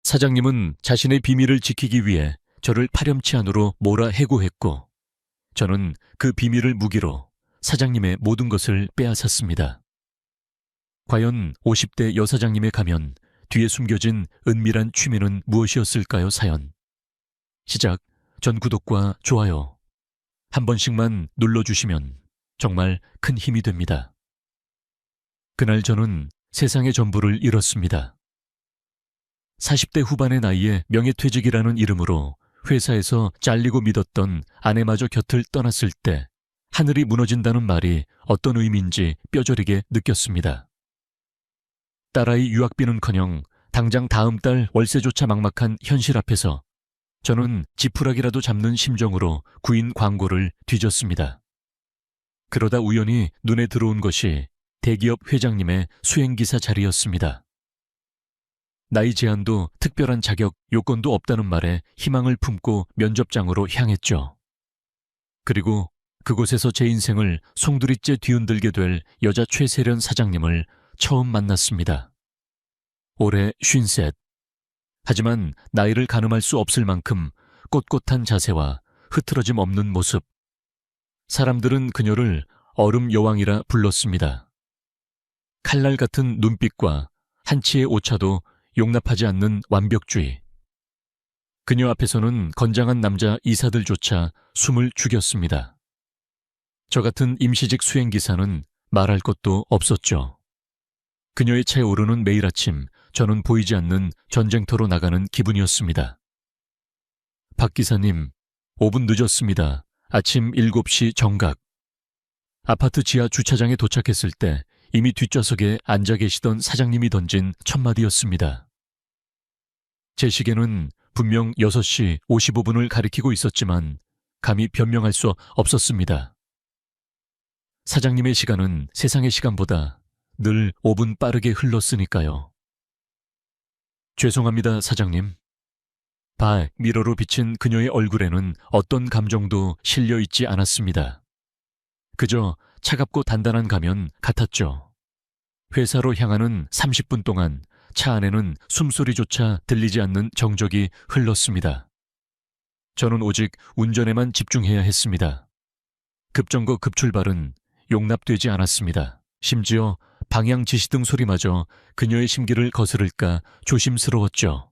사장님은 자신의 비밀을 지키기 위해 저를 파렴치 안으로 몰아해고했고, 저는 그 비밀을 무기로 사장님의 모든 것을 빼앗았습니다. 과연 50대 여사장님의 가면 뒤에 숨겨진 은밀한 취미는 무엇이었을까요? 사연. 시작 전 구독과 좋아요 한 번씩만 눌러주시면 정말 큰 힘이 됩니다. 그날 저는 세상의 전부를 잃었습니다. 40대 후반의 나이에 명예퇴직이라는 이름으로 회사에서 잘리고 믿었던 아내마저 곁을 떠났을 때 하늘이 무너진다는 말이 어떤 의미인지 뼈저리게 느꼈습니다. 딸아이 유학비는커녕 당장 다음 달 월세조차 막막한 현실 앞에서 저는 지푸라기라도 잡는 심정으로 구인 광고를 뒤졌습니다. 그러다 우연히 눈에 들어온 것이 대기업 회장님의 수행기사 자리였습니다. 나이 제한도 특별한 자격, 요건도 없다는 말에 희망을 품고 면접장으로 향했죠. 그리고 그곳에서 제 인생을 송두리째 뒤흔들게 될 여자 최세련 사장님을 처음 만났습니다. 올해 53. 하지만 나이를 가늠할 수 없을 만큼 꼿꼿한 자세와 흐트러짐 없는 모습. 사람들은 그녀를 얼음 여왕이라 불렀습니다. 칼날 같은 눈빛과 한치의 오차도 용납하지 않는 완벽주의. 그녀 앞에서는 건장한 남자 이사들조차 숨을 죽였습니다. 저 같은 임시직 수행기사는 말할 것도 없었죠. 그녀의 차에 오르는 매일 아침 저는 보이지 않는 전쟁터로 나가는 기분이었습니다. 박 기사님, 5분 늦었습니다. 아침 7시 정각. 아파트 지하 주차장에 도착했을 때 이미 뒷좌석에 앉아 계시던 사장님이 던진 첫마디였습니다. 제 시계는 분명 6시 55분을 가리키고 있었지만 감히 변명할 수 없었습니다. 사장님의 시간은 세상의 시간보다 늘 5분 빠르게 흘렀으니까요. 죄송합니다, 사장님. 미러로 비친 그녀의 얼굴에는 어떤 감정도 실려 있지 않았습니다. 그저 차갑고 단단한 가면 같았죠. 회사로 향하는 30분 동안 차 안에는 숨소리조차 들리지 않는 정적이 흘렀습니다. 저는 오직 운전에만 집중해야 했습니다. 급정거 급출발은 용납되지 않았습니다. 심지어 방향 지시등 소리마저 그녀의 심기를 거스를까 조심스러웠죠.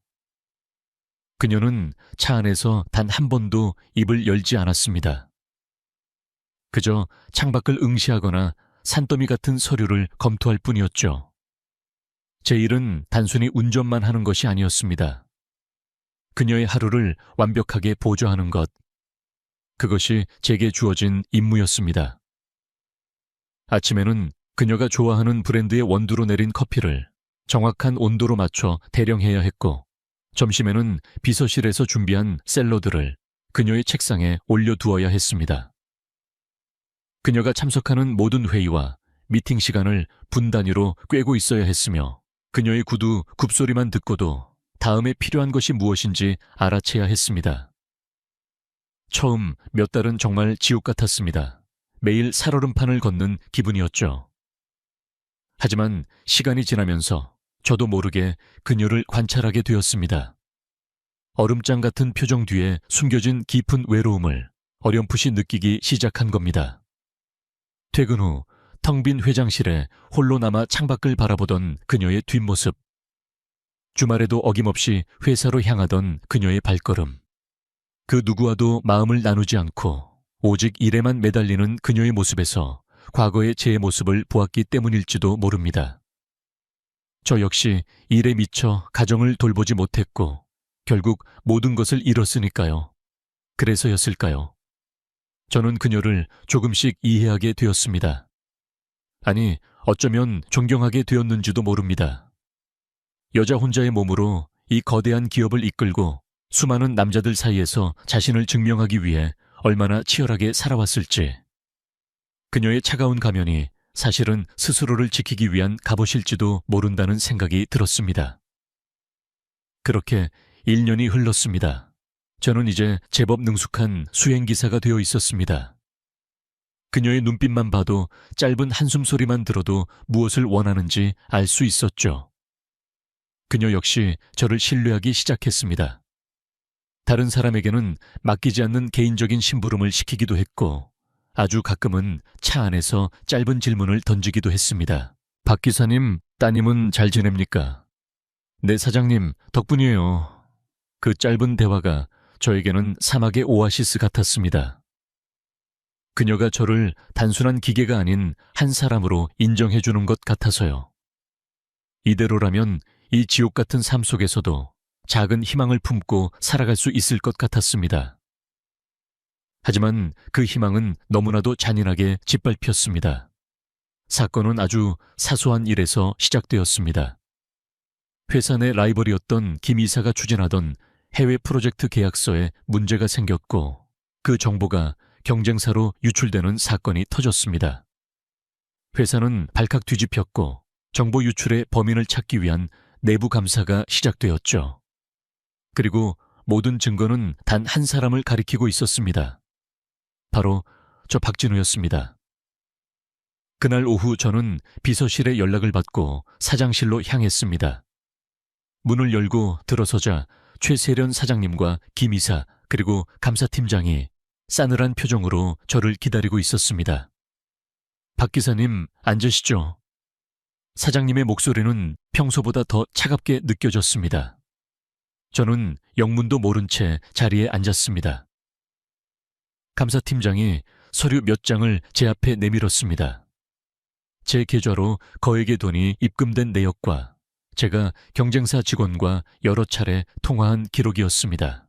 그녀는 차 안에서 단 한 번도 입을 열지 않았습니다. 그저 창밖을 응시하거나 산더미 같은 서류를 검토할 뿐이었죠. 제 일은 단순히 운전만 하는 것이 아니었습니다. 그녀의 하루를 완벽하게 보조하는 것. 그것이 제게 주어진 임무였습니다. 아침에는 그녀가 좋아하는 브랜드의 원두로 내린 커피를 정확한 온도로 맞춰 대령해야 했고, 점심에는 비서실에서 준비한 샐러드를 그녀의 책상에 올려두어야 했습니다. 그녀가 참석하는 모든 회의와 미팅 시간을 분 단위로 꿰고 있어야 했으며, 그녀의 구두 굽소리만 듣고도 다음에 필요한 것이 무엇인지 알아채야 했습니다. 처음 몇 달은 정말 지옥 같았습니다. 매일 살얼음판을 걷는 기분이었죠. 하지만 시간이 지나면서 저도 모르게 그녀를 관찰하게 되었습니다. 얼음장 같은 표정 뒤에 숨겨진 깊은 외로움을 어렴풋이 느끼기 시작한 겁니다. 퇴근 후 텅 빈 회장실에 홀로 남아 창밖을 바라보던 그녀의 뒷모습. 주말에도 어김없이 회사로 향하던 그녀의 발걸음. 그 누구와도 마음을 나누지 않고 오직 일에만 매달리는 그녀의 모습에서 과거의 제 모습을 보았기 때문일지도 모릅니다. 저 역시 일에 미쳐 가정을 돌보지 못했고 결국 모든 것을 잃었으니까요. 그래서였을까요? 저는 그녀를 조금씩 이해하게 되었습니다. 아니, 어쩌면 존경하게 되었는지도 모릅니다. 여자 혼자의 몸으로 이 거대한 기업을 이끌고 수많은 남자들 사이에서 자신을 증명하기 위해 얼마나 치열하게 살아왔을지. 그녀의 차가운 가면이 사실은 스스로를 지키기 위한 갑옷일지도 모른다는 생각이 들었습니다. 그렇게 1년이 흘렀습니다. 저는 이제 제법 능숙한 수행기사가 되어 있었습니다. 그녀의 눈빛만 봐도 짧은 한숨 소리만 들어도 무엇을 원하는지 알 수 있었죠. 그녀 역시 저를 신뢰하기 시작했습니다. 다른 사람에게는 맡기지 않는 개인적인 심부름을 시키기도 했고 아주 가끔은 차 안에서 짧은 질문을 던지기도 했습니다. 박 기사님, 따님은 잘 지냅니까? 네, 사장님, 덕분이에요. 그 짧은 대화가 저에게는 사막의 오아시스 같았습니다. 그녀가 저를 단순한 기계가 아닌 한 사람으로 인정해주는 것 같아서요. 이대로라면 이 지옥 같은 삶 속에서도 작은 희망을 품고 살아갈 수 있을 것 같았습니다. 하지만 그 희망은 너무나도 잔인하게 짓밟혔습니다. 사건은 아주 사소한 일에서 시작되었습니다. 회사 내 라이벌이었던 김 이사가 추진하던 해외 프로젝트 계약서에 문제가 생겼고 그 정보가 경쟁사로 유출되는 사건이 터졌습니다. 회사는 발칵 뒤집혔고 정보 유출의 범인을 찾기 위한 내부 감사가 시작되었죠. 그리고 모든 증거는 단 한 사람을 가리키고 있었습니다. 바로 저 박진우였습니다. 그날 오후 저는 비서실에 연락을 받고 사장실로 향했습니다. 문을 열고 들어서자 최세련 사장님과 김 이사 그리고 감사팀장이 싸늘한 표정으로 저를 기다리고 있었습니다. 박 기사님, 앉으시죠. 사장님의 목소리는 평소보다 더 차갑게 느껴졌습니다. 저는 영문도 모른 채 자리에 앉았습니다. 감사팀장이 서류 몇 장을 제 앞에 내밀었습니다. 제 계좌로 거액의 돈이 입금된 내역과 제가 경쟁사 직원과 여러 차례 통화한 기록이었습니다.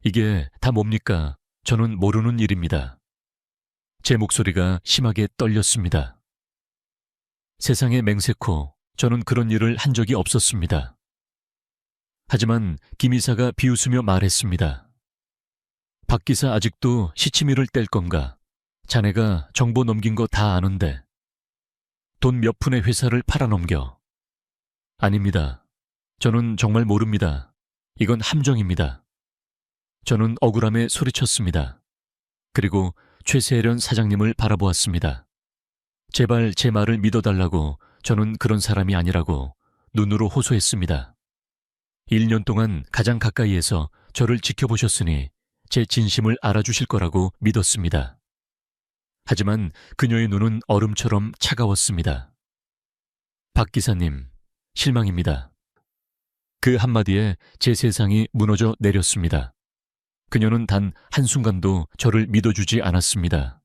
이게 다 뭡니까? 저는 모르는 일입니다. 제 목소리가 심하게 떨렸습니다. 세상에 맹세코 저는 그런 일을 한 적이 없었습니다. 하지만 김 이사가 비웃으며 말했습니다. 박 기사 아직도 시치미를 뗄 건가? 자네가 정보 넘긴 거 다 아는데. 돈 몇 푼의 회사를 팔아넘겨. 아닙니다. 저는 정말 모릅니다. 이건 함정입니다. 저는 억울함에 소리쳤습니다. 그리고 최세련 사장님을 바라보았습니다. 제발 제 말을 믿어달라고 저는 그런 사람이 아니라고 눈으로 호소했습니다. 1년 동안 가장 가까이에서 저를 지켜보셨으니 제 진심을 알아주실 거라고 믿었습니다. 하지만 그녀의 눈은 얼음처럼 차가웠습니다. 박 기사님, 실망입니다. 그 한마디에 제 세상이 무너져 내렸습니다. 그녀는 단 한순간도 저를 믿어주지 않았습니다.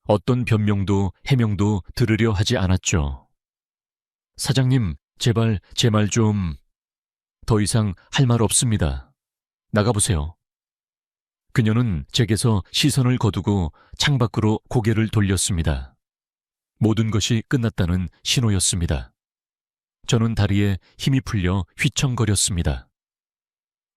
어떤 변명도 해명도 들으려 하지 않았죠. 사장님, 제발 제 말 좀... 더 이상 할 말 없습니다. 나가보세요. 그녀는 제게서 시선을 거두고 창밖으로 고개를 돌렸습니다. 모든 것이 끝났다는 신호였습니다. 저는 다리에 힘이 풀려 휘청거렸습니다.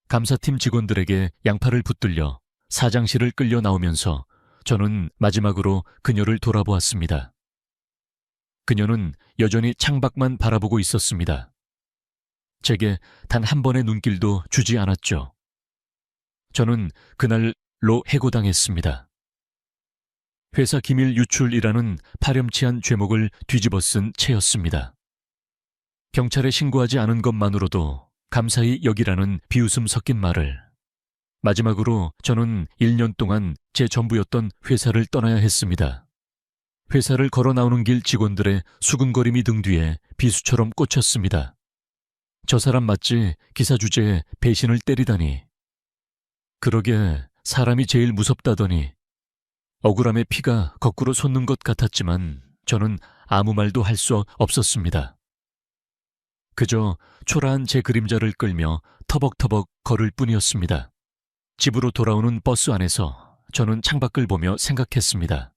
감사팀 직원들에게 양팔을 붙들려 사장실을 끌려 나오면서 저는 마지막으로 그녀를 돌아보았습니다. 그녀는 여전히 창밖만 바라보고 있었습니다. 제게 단 한 번의 눈길도 주지 않았죠. 저는 그날로 해고당했습니다. 회사 기밀 유출이라는 파렴치한 죄목을 뒤집어 쓴 채였습니다. 경찰에 신고하지 않은 것만으로도 감사히 여기라는 비웃음 섞인 말을. 마지막으로 저는 1년 동안 제 전부였던 회사를 떠나야 했습니다. 회사를 걸어 나오는 길 직원들의 수근거림이 등 뒤에 비수처럼 꽂혔습니다. 저 사람 맞지? 기사 주제에 배신을 때리다니. 그러게 사람이 제일 무섭다더니. 억울함의 피가 거꾸로 솟는 것 같았지만 저는 아무 말도 할 수 없었습니다. 그저 초라한 제 그림자를 끌며 터벅터벅 걸을 뿐이었습니다. 집으로 돌아오는 버스 안에서 저는 창밖을 보며 생각했습니다.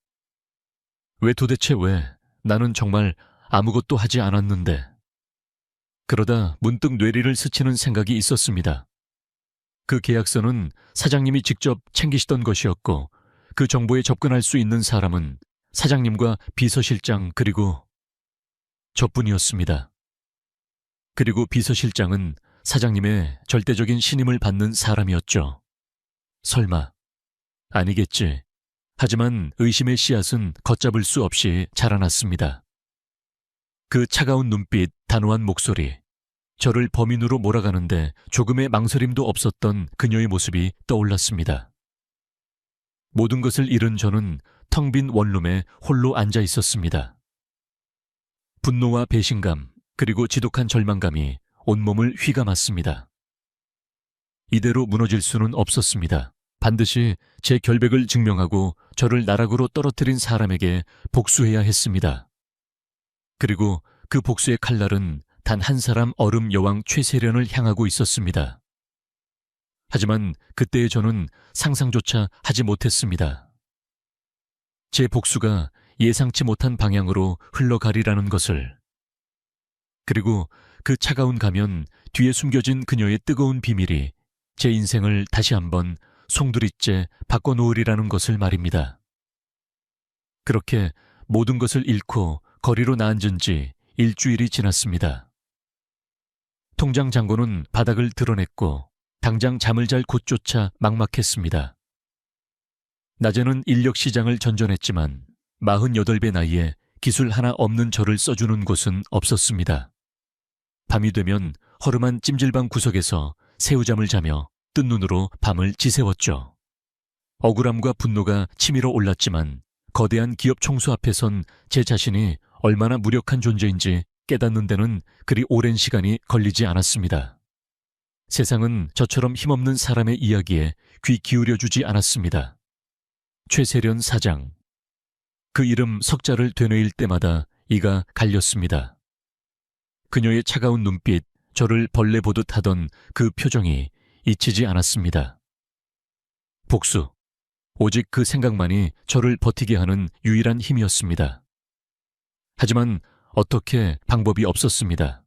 도대체 왜 나는 정말 아무것도 하지 않았는데. 그러다 문득 뇌리를 스치는 생각이 있었습니다. 그 계약서는 사장님이 직접 챙기시던 것이었고 그 정보에 접근할 수 있는 사람은 사장님과 비서실장 그리고 저뿐이었습니다. 그리고 비서실장은 사장님의 절대적인 신임을 받는 사람이었죠. 설마. 아니겠지. 하지만 의심의 씨앗은 걷잡을 수 없이 자라났습니다. 그 차가운 눈빛, 단호한 목소리, 저를 범인으로 몰아가는데 조금의 망설임도 없었던 그녀의 모습이 떠올랐습니다. 모든 것을 잃은 저는 텅 빈 원룸에 홀로 앉아 있었습니다. 분노와 배신감, 그리고 지독한 절망감이 온몸을 휘감았습니다. 이대로 무너질 수는 없었습니다. 반드시 제 결백을 증명하고 저를 나락으로 떨어뜨린 사람에게 복수해야 했습니다. 그리고 그 복수의 칼날은 단 한 사람 얼음 여왕 최세련을 향하고 있었습니다. 하지만 그때의 저는 상상조차 하지 못했습니다. 제 복수가 예상치 못한 방향으로 흘러가리라는 것을. 그리고 그 차가운 가면 뒤에 숨겨진 그녀의 뜨거운 비밀이 제 인생을 다시 한번 송두리째 바꿔놓으리라는 것을 말입니다. 그렇게 모든 것을 잃고 거리로 나앉은 지 일주일이 지났습니다. 통장 잔고는 바닥을 드러냈고 당장 잠을 잘 곳조차 막막했습니다. 낮에는 인력시장을 전전했지만 48배 나이에 기술 하나 없는 저를 써주는 곳은 없었습니다. 밤이 되면 허름한 찜질방 구석에서 새우잠을 자며 뜬 눈으로 밤을 지새웠죠. 억울함과 분노가 치밀어 올랐지만 거대한 기업 총수 앞에 선 제 자신이 얼마나 무력한 존재인지 깨닫는 데는 그리 오랜 시간이 걸리지 않았습니다. 세상은 저처럼 힘없는 사람의 이야기에 귀 기울여주지 않았습니다. 최세련 사장. 그 이름 석자를 되뇌일 때마다 이가 갈렸습니다. 그녀의 차가운 눈빛, 저를 벌레 보듯 하던 그 표정이 잊히지 않았습니다. 복수. 오직 그 생각만이 저를 버티게 하는 유일한 힘이었습니다. 하지만 어떻게 방법이 없었습니다.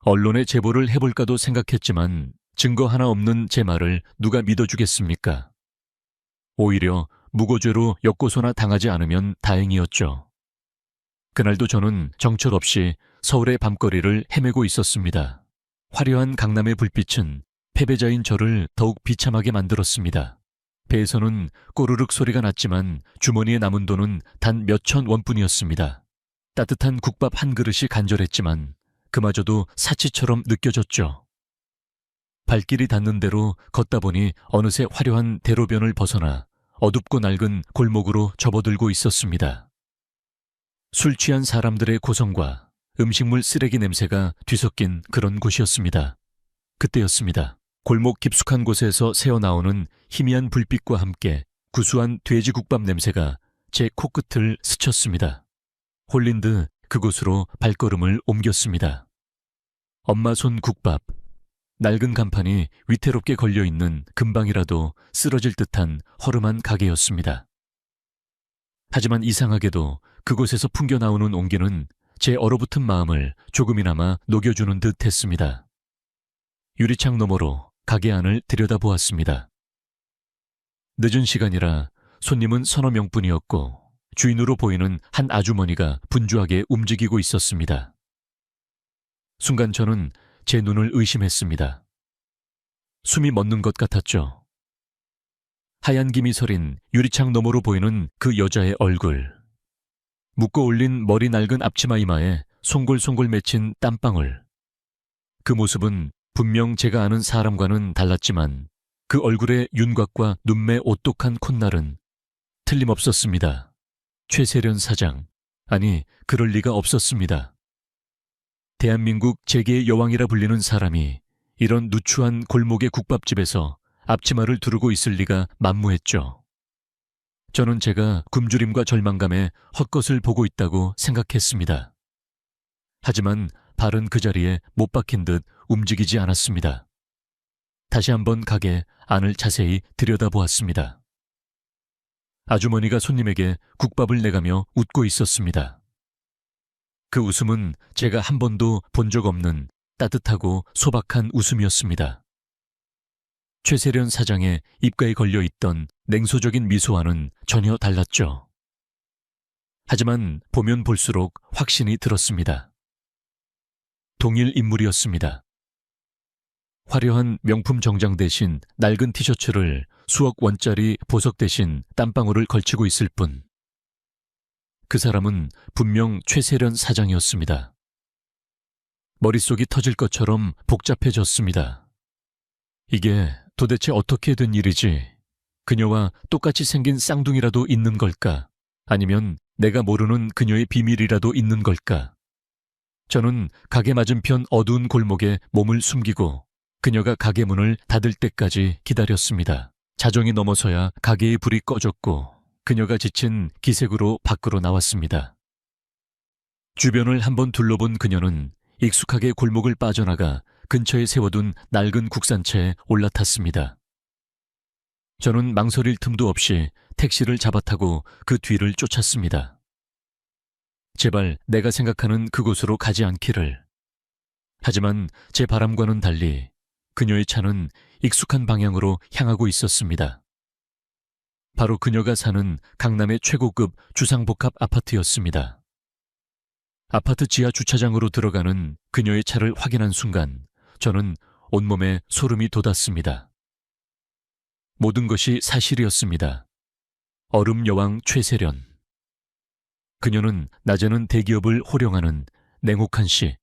언론에 제보를 해볼까도 생각했지만 증거 하나 없는 제 말을 누가 믿어주겠습니까? 오히려 무고죄로 역고소나 당하지 않으면 다행이었죠. 그날도 저는 정처 없이 서울의 밤거리를 헤매고 있었습니다. 화려한 강남의 불빛은 패배자인 저를 더욱 비참하게 만들었습니다. 배에서는 꼬르륵 소리가 났지만 주머니에 남은 돈은 단 몇천 원뿐이었습니다. 따뜻한 국밥 한 그릇이 간절했지만 그마저도 사치처럼 느껴졌죠. 발길이 닿는 대로 걷다 보니 어느새 화려한 대로변을 벗어나 어둡고 낡은 골목으로 접어들고 있었습니다. 술 취한 사람들의 고성과 음식물 쓰레기 냄새가 뒤섞인 그런 곳이었습니다. 그때였습니다. 골목 깊숙한 곳에서 새어나오는 희미한 불빛과 함께 구수한 돼지국밥 냄새가 제 코끝을 스쳤습니다. 홀린 듯 그곳으로 발걸음을 옮겼습니다. 엄마 손 국밥. 낡은 간판이 위태롭게 걸려있는 금방이라도 쓰러질 듯한 허름한 가게였습니다. 하지만 이상하게도 그곳에서 풍겨나오는 온기는 제 얼어붙은 마음을 조금이나마 녹여주는 듯 했습니다. 유리창 너머로 가게 안을 들여다보았습니다. 늦은 시간이라 손님은 서너 명뿐이었고 주인으로 보이는 한 아주머니가 분주하게 움직이고 있었습니다. 순간 저는 제 눈을 의심했습니다. 숨이 멎는 것 같았죠. 하얀 김이 서린 유리창 너머로 보이는 그 여자의 얼굴. 묶어 올린 머리 낡은 앞치마 이마에 송골송골 맺힌 땀방울. 그 모습은 분명 제가 아는 사람과는 달랐지만 그 얼굴의 윤곽과 눈매 오똑한 콧날은 틀림없었습니다. 최세련 사장. 아니, 그럴 리가 없었습니다. 대한민국 재계의 여왕이라 불리는 사람이 이런 누추한 골목의 국밥집에서 앞치마를 두르고 있을 리가 만무했죠. 저는 제가 굶주림과 절망감에 헛것을 보고 있다고 생각했습니다. 하지만 발은 그 자리에 못 박힌 듯 움직이지 않았습니다. 다시 한번 가게 안을 자세히 들여다보았습니다. 아주머니가 손님에게 국밥을 내가며 웃고 있었습니다. 그 웃음은 제가 한 번도 본 적 없는 따뜻하고 소박한 웃음이었습니다. 최세련 사장의 입가에 걸려있던 냉소적인 미소와는 전혀 달랐죠. 하지만 보면 볼수록 확신이 들었습니다. 동일 인물이었습니다. 화려한 명품 정장 대신 낡은 티셔츠를 수억 원짜리 보석 대신 땀방울을 걸치고 있을 뿐. 그 사람은 분명 최세련 사장이었습니다. 머릿속이 터질 것처럼 복잡해졌습니다. 이게 도대체 어떻게 된 일이지? 그녀와 똑같이 생긴 쌍둥이라도 있는 걸까? 아니면 내가 모르는 그녀의 비밀이라도 있는 걸까? 저는 가게 맞은편 어두운 골목에 몸을 숨기고 그녀가 가게 문을 닫을 때까지 기다렸습니다. 자정이 넘어서야 가게의 불이 꺼졌고 그녀가 지친 기색으로 밖으로 나왔습니다. 주변을 한번 둘러본 그녀는 익숙하게 골목을 빠져나가 근처에 세워둔 낡은 국산차에 올라탔습니다. 저는 망설일 틈도 없이 택시를 잡아타고 그 뒤를 쫓았습니다. 제발 내가 생각하는 그곳으로 가지 않기를. 하지만 제 바람과는 달리 그녀의 차는 익숙한 방향으로 향하고 있었습니다. 바로 그녀가 사는 강남의 최고급 주상복합 아파트였습니다. 아파트 지하 주차장으로 들어가는 그녀의 차를 확인한 순간 저는 온몸에 소름이 돋았습니다. 모든 것이 사실이었습니다. 얼음 여왕 최세련. 그녀는 낮에는 대기업을 호령하는 냉혹한 씨,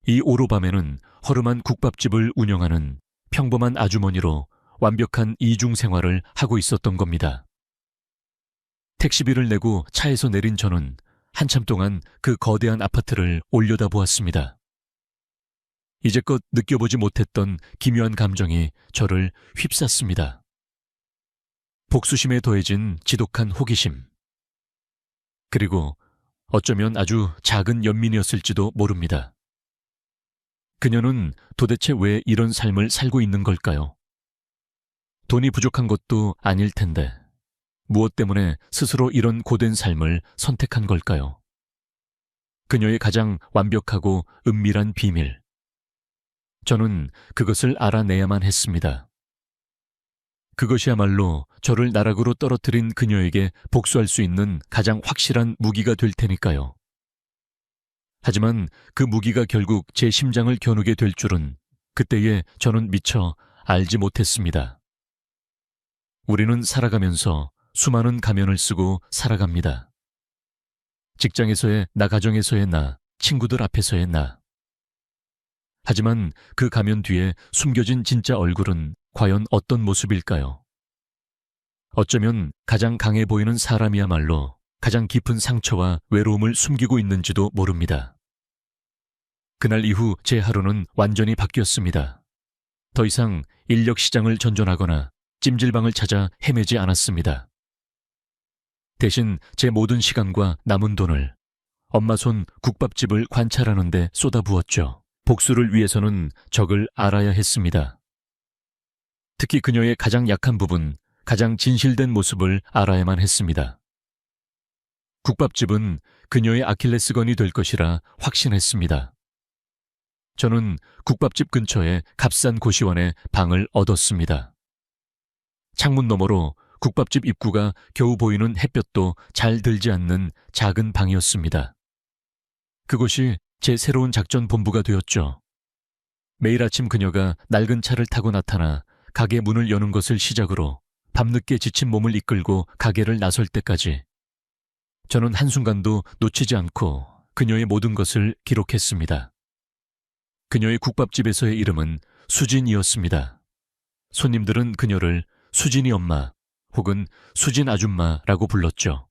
이 오로밤에는 허름한 국밥집을 운영하는 평범한 아주머니로 완벽한 이중 생활을 하고 있었던 겁니다. 택시비를 내고 차에서 내린 저는 한참 동안 그 거대한 아파트를 올려다보았습니다. 이제껏 느껴보지 못했던 기묘한 감정이 저를 휩쌌습니다. 복수심에 더해진 지독한 호기심. 그리고 어쩌면 아주 작은 연민이었을지도 모릅니다. 그녀는 도대체 왜 이런 삶을 살고 있는 걸까요? 돈이 부족한 것도 아닐 텐데 무엇 때문에 스스로 이런 고된 삶을 선택한 걸까요? 그녀의 가장 완벽하고 은밀한 비밀. 저는 그것을 알아내야만 했습니다. 그것이야말로 저를 나락으로 떨어뜨린 그녀에게 복수할 수 있는 가장 확실한 무기가 될 테니까요. 하지만 그 무기가 결국 제 심장을 겨누게 될 줄은 그때에 저는 미처 알지 못했습니다. 우리는 살아가면서 수많은 가면을 쓰고 살아갑니다. 직장에서의 나, 가정에서의 나, 친구들 앞에서의 나. 하지만 그 가면 뒤에 숨겨진 진짜 얼굴은 과연 어떤 모습일까요? 어쩌면 가장 강해 보이는 사람이야말로 가장 깊은 상처와 외로움을 숨기고 있는지도 모릅니다. 그날 이후 제 하루는 완전히 바뀌었습니다. 더 이상 인력 시장을 전전하거나 찜질방을 찾아 헤매지 않았습니다. 대신 제 모든 시간과 남은 돈을 엄마 손 국밥집을 관찰하는 데 쏟아부었죠. 복수를 위해서는 적을 알아야 했습니다. 특히 그녀의 가장 약한 부분, 가장 진실된 모습을 알아야만 했습니다. 국밥집은 그녀의 아킬레스건이 될 것이라 확신했습니다. 저는 국밥집 근처에 값싼 고시원에 방을 얻었습니다. 창문 너머로 국밥집 입구가 겨우 보이는 햇볕도 잘 들지 않는 작은 방이었습니다. 그곳이 제 새로운 작전 본부가 되었죠. 매일 아침 그녀가 낡은 차를 타고 나타나 가게 문을 여는 것을 시작으로 밤늦게 지친 몸을 이끌고 가게를 나설 때까지 저는 한순간도 놓치지 않고 그녀의 모든 것을 기록했습니다. 그녀의 국밥집에서의 이름은 수진이었습니다. 손님들은 그녀를 수진이 엄마 혹은 수진 아줌마라고 불렀죠.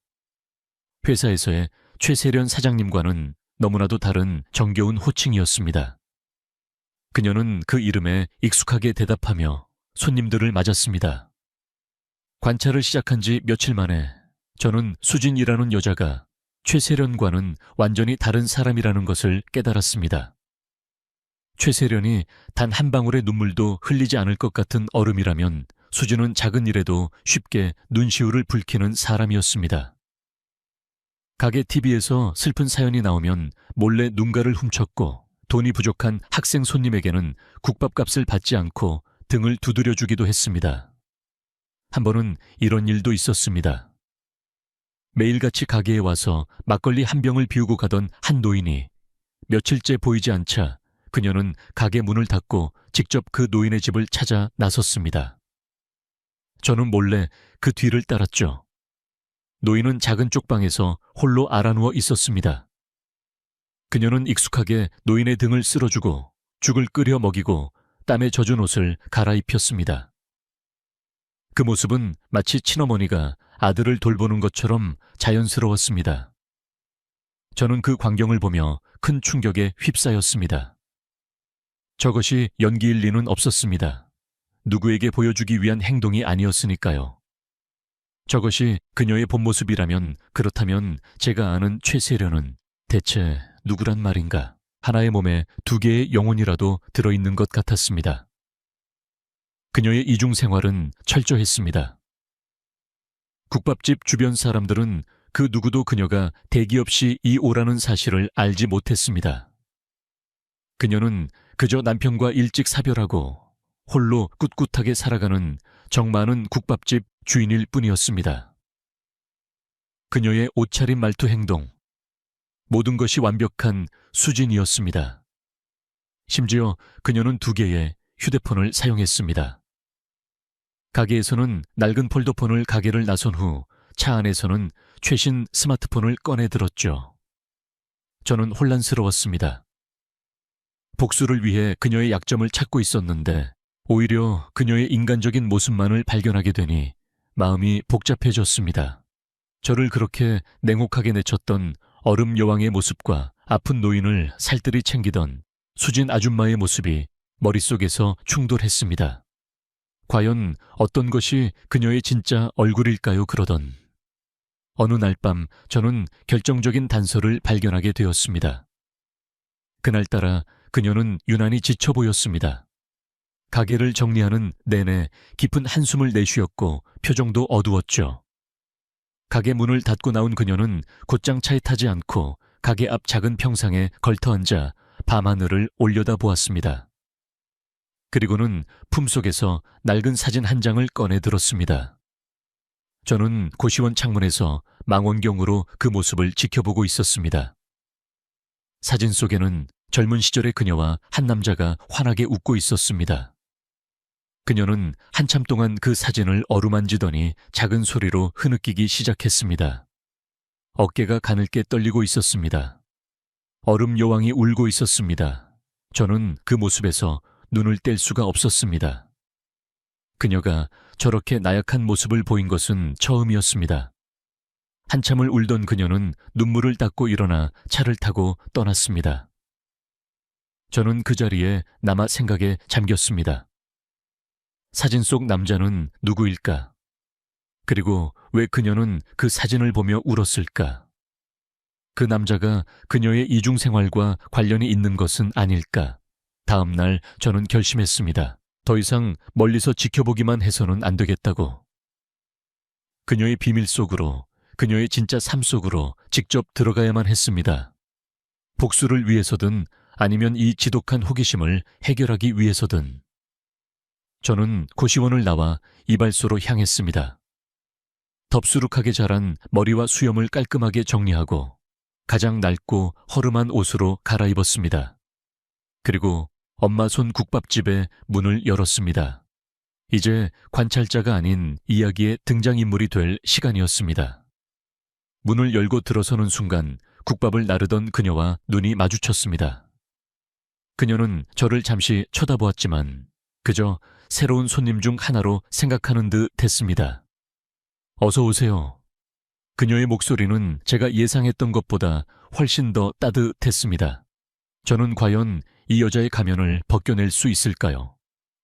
회사에서의 최세련 사장님과는 너무나도 다른 정겨운 호칭이었습니다. 그녀는 그 이름에 익숙하게 대답하며 손님들을 맞았습니다. 관찰을 시작한 지 며칠 만에 저는 수진이라는 여자가 최세련과는 완전히 다른 사람이라는 것을 깨달았습니다. 최세련이 단 한 방울의 눈물도 흘리지 않을 것 같은 얼음이라면 수진은 작은 일에도 쉽게 눈시울을 붉히는 사람이었습니다. 가게 TV에서 슬픈 사연이 나오면 몰래 눈가를 훔쳤고 돈이 부족한 학생 손님에게는 국밥값을 받지 않고 등을 두드려주기도 했습니다. 한 번은 이런 일도 있었습니다. 매일같이 가게에 와서 막걸리 한 병을 비우고 가던 한 노인이 며칠째 보이지 않자 그녀는 가게 문을 닫고 직접 그 노인의 집을 찾아 나섰습니다. 저는 몰래 그 뒤를 따랐죠. 노인은 작은 쪽방에서 홀로 알아누워 있었습니다. 그녀는 익숙하게 노인의 등을 쓸어주고 죽을 끓여 먹이고 땀에 젖은 옷을 갈아입혔습니다. 그 모습은 마치 친어머니가 아들을 돌보는 것처럼 자연스러웠습니다. 저는 그 광경을 보며 큰 충격에 휩싸였습니다. 저것이 연기일 리는 없었습니다. 누구에게 보여주기 위한 행동이 아니었으니까요. 저것이 그녀의 본 모습이라면, 그렇다면 제가 아는 최세련은 대체 누구란 말인가? 하나의 몸에 두 개의 영혼이라도 들어있는 것 같았습니다. 그녀의 이중 생활은 철저했습니다. 국밥집 주변 사람들은 그 누구도 그녀가 대기업시 이오라는 사실을 알지 못했습니다. 그녀는 그저 남편과 일찍 사별하고 홀로 꿋꿋하게 살아가는 정 많은 국밥집 주인일 뿐이었습니다. 그녀의 옷차림, 말투, 행동, 모든 것이 완벽한 수진이었습니다. 심지어 그녀는 2개의 휴대폰을 사용했습니다. 가게에서는 낡은 폴더폰을 가게를 나선 후 차 안에서는 최신 스마트폰을 꺼내 들었죠. 저는 혼란스러웠습니다. 복수를 위해 그녀의 약점을 찾고 있었는데 오히려 그녀의 인간적인 모습만을 발견하게 되니 마음이 복잡해졌습니다. 저를 그렇게 냉혹하게 내쳤던 얼음 여왕의 모습과 아픈 노인을 살뜰히 챙기던 수진 아줌마의 모습이 머릿속에서 충돌했습니다. 과연 어떤 것이 그녀의 진짜 얼굴일까요? 그러던 어느 날 밤 저는 결정적인 단서를 발견하게 되었습니다. 그날따라 그녀는 유난히 지쳐 보였습니다. 가게를 정리하는 내내 깊은 한숨을 내쉬었고 표정도 어두웠죠. 가게 문을 닫고 나온 그녀는 곧장 차에 타지 않고 가게 앞 작은 평상에 걸터앉아 밤하늘을 올려다보았습니다. 그리고는 품속에서 낡은 사진 한 장을 꺼내 들었습니다. 저는 고시원 창문에서 망원경으로 그 모습을 지켜보고 있었습니다. 사진 속에는 젊은 시절의 그녀와 한 남자가 환하게 웃고 있었습니다. 그녀는 한참 동안 그 사진을 어루만지더니 작은 소리로 흐느끼기 시작했습니다. 어깨가 가늘게 떨리고 있었습니다. 얼음 여왕이 울고 있었습니다. 저는 그 모습에서 눈을 뗄 수가 없었습니다. 그녀가 저렇게 나약한 모습을 보인 것은 처음이었습니다. 한참을 울던 그녀는 눈물을 닦고 일어나 차를 타고 떠났습니다. 저는 그 자리에 남아 생각에 잠겼습니다. 사진 속 남자는 누구일까? 그리고 왜 그녀는 그 사진을 보며 울었을까? 그 남자가 그녀의 이중 생활과 관련이 있는 것은 아닐까? 다음 날 저는 결심했습니다. 더 이상 멀리서 지켜보기만 해서는 안 되겠다고. 그녀의 비밀 속으로, 그녀의 진짜 삶 속으로 직접 들어가야만 했습니다. 복수를 위해서든 아니면 이 지독한 호기심을 해결하기 위해서든. 저는 고시원을 나와 이발소로 향했습니다. 덥수룩하게 자란 머리와 수염을 깔끔하게 정리하고 가장 낡고 허름한 옷으로 갈아입었습니다. 그리고 엄마 손 국밥집의 문을 열었습니다. 이제 관찰자가 아닌 이야기의 등장인물이 될 시간이었습니다. 문을 열고 들어서는 순간 국밥을 나르던 그녀와 눈이 마주쳤습니다. 그녀는 저를 잠시 쳐다보았지만 그저 새로운 손님 중 하나로 생각하는 듯 했습니다. 어서 오세요. 그녀의 목소리는 제가 예상했던 것보다 훨씬 더 따뜻했습니다. 저는 과연 이 여자의 가면을 벗겨낼 수 있을까요?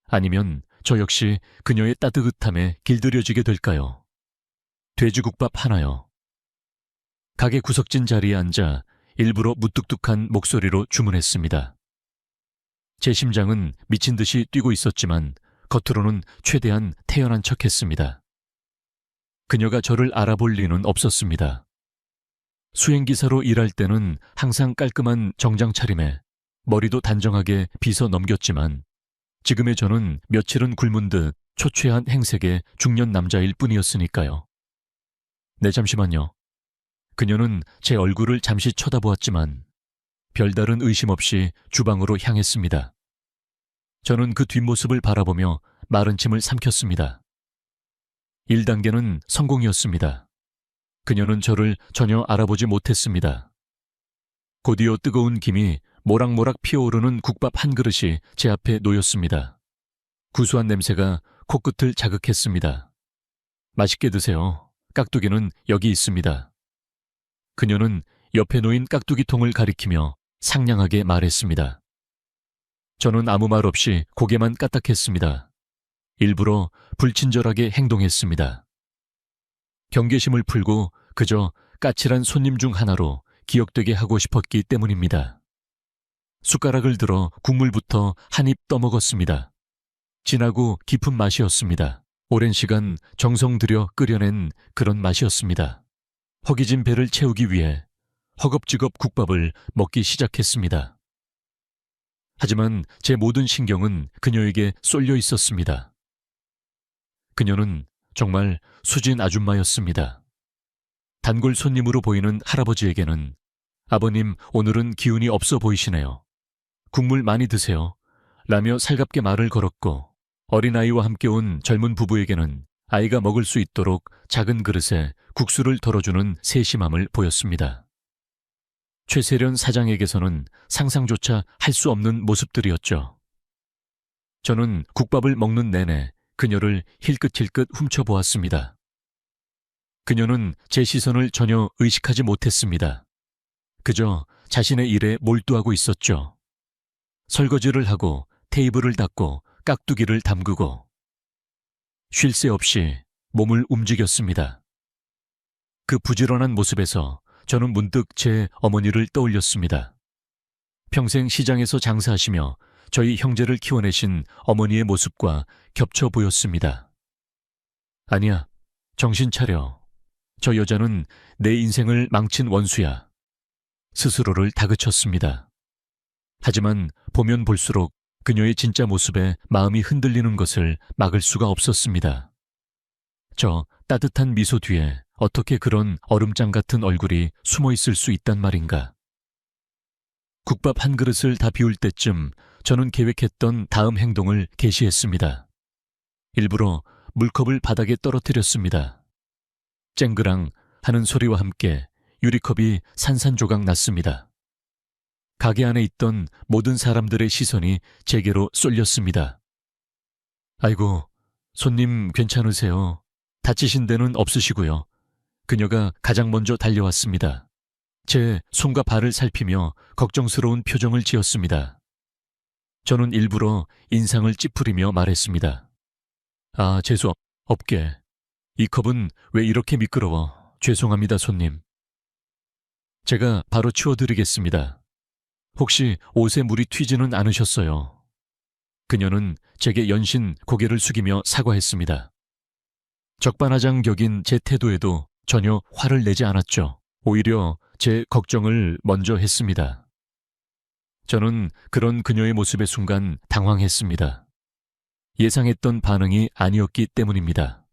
아니면 저 역시 그녀의 따뜻함에 길들여지게 될까요? 돼지국밥 하나요. 가게 구석진 자리에 앉아 일부러 무뚝뚝한 목소리로 주문했습니다. 제 심장은 미친 듯이 뛰고 있었지만 겉으로는 최대한 태연한 척했습니다. 그녀가 저를 알아볼 리는 없었습니다. 수행기사로 일할 때는 항상 깔끔한 정장 차림에 머리도 단정하게 빗어 넘겼지만 지금의 저는 며칠은 굶은 듯 초췌한 행색의 중년 남자일 뿐이었으니까요. 네, 잠시만요. 그녀는 제 얼굴을 잠시 쳐다보았지만 별다른 의심 없이 주방으로 향했습니다. 저는 그 뒷모습을 바라보며 마른 침을 삼켰습니다. 1단계는 성공이었습니다. 그녀는 저를 전혀 알아보지 못했습니다. 곧이어 뜨거운 김이 모락모락 피어오르는 국밥 한 그릇이 제 앞에 놓였습니다. 구수한 냄새가 코끝을 자극했습니다. 맛있게 드세요. 깍두기는 여기 있습니다. 그녀는 옆에 놓인 깍두기통을 가리키며 상냥하게 말했습니다. 저는 아무 말 없이 고개만 까딱했습니다. 일부러 불친절하게 행동했습니다. 경계심을 풀고 그저 까칠한 손님 중 하나로 기억되게 하고 싶었기 때문입니다. 숟가락을 들어 국물부터 한 입 떠먹었습니다. 진하고 깊은 맛이었습니다. 오랜 시간 정성 들여 끓여낸 그런 맛이었습니다. 허기진 배를 채우기 위해 허겁지겁 국밥을 먹기 시작했습니다. 하지만 제 모든 신경은 그녀에게 쏠려 있었습니다. 그녀는 정말 수진 아줌마였습니다. 단골 손님으로 보이는 할아버지에게는 아버님 오늘은 기운이 없어 보이시네요. 국물 많이 드세요. 라며 살갑게 말을 걸었고 어린아이와 함께 온 젊은 부부에게는 아이가 먹을 수 있도록 작은 그릇에 국수를 덜어주는 세심함을 보였습니다. 최세련 사장에게서는 상상조차 할 수 없는 모습들이었죠. 저는 국밥을 먹는 내내 그녀를 힐끗힐끗 훔쳐보았습니다. 그녀는 제 시선을 전혀 의식하지 못했습니다. 그저 자신의 일에 몰두하고 있었죠. 설거지를 하고 테이블을 닦고 깍두기를 담그고 쉴 새 없이 몸을 움직였습니다. 그 부지런한 모습에서 저는 문득 제 어머니를 떠올렸습니다. 평생 시장에서 장사하시며 저희 형제를 키워내신 어머니의 모습과 겹쳐 보였습니다. 아니야, 정신 차려. 저 여자는 내 인생을 망친 원수야. 스스로를 다그쳤습니다. 하지만 보면 볼수록 그녀의 진짜 모습에 마음이 흔들리는 것을 막을 수가 없었습니다. 저 따뜻한 미소 뒤에 어떻게 그런 얼음장 같은 얼굴이 숨어 있을 수 있단 말인가. 국밥 한 그릇을 다 비울 때쯤 저는 계획했던 다음 행동을 개시했습니다. 일부러 물컵을 바닥에 떨어뜨렸습니다. 쨍그랑 하는 소리와 함께 유리컵이 산산조각 났습니다. 가게 안에 있던 모든 사람들의 시선이 제게로 쏠렸습니다. 아이고, 손님 괜찮으세요? 다치신 데는 없으시고요. 그녀가 가장 먼저 달려왔습니다. 제 손과 발을 살피며 걱정스러운 표정을 지었습니다. 저는 일부러 인상을 찌푸리며 말했습니다. 아, 재수 없게. 이 컵은 왜 이렇게 미끄러워? 죄송합니다, 손님. 제가 바로 치워드리겠습니다. 혹시 옷에 물이 튀지는 않으셨어요? 그녀는 제게 연신 고개를 숙이며 사과했습니다. 적반하장격인 제 태도에도 전혀 화를 내지 않았죠. 오히려 제 걱정을 먼저 했습니다. 저는 그런 그녀의 모습의 순간 당황했습니다. 예상했던 반응이 아니었기 때문입니다.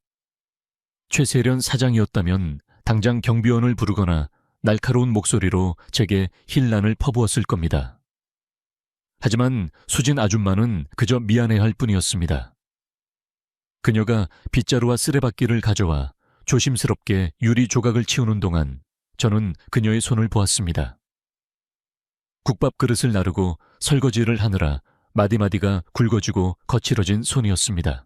최세련 사장이었다면 당장 경비원을 부르거나 날카로운 목소리로 제게 힐난을 퍼부었을 겁니다. 하지만 수진 아줌마는 그저 미안해할 뿐이었습니다. 그녀가 빗자루와 쓰레받기를 가져와 조심스럽게 유리 조각을 치우는 동안 저는 그녀의 손을 보았습니다. 국밥 그릇을 나르고 설거지를 하느라 마디마디가 굵어지고 거칠어진 손이었습니다.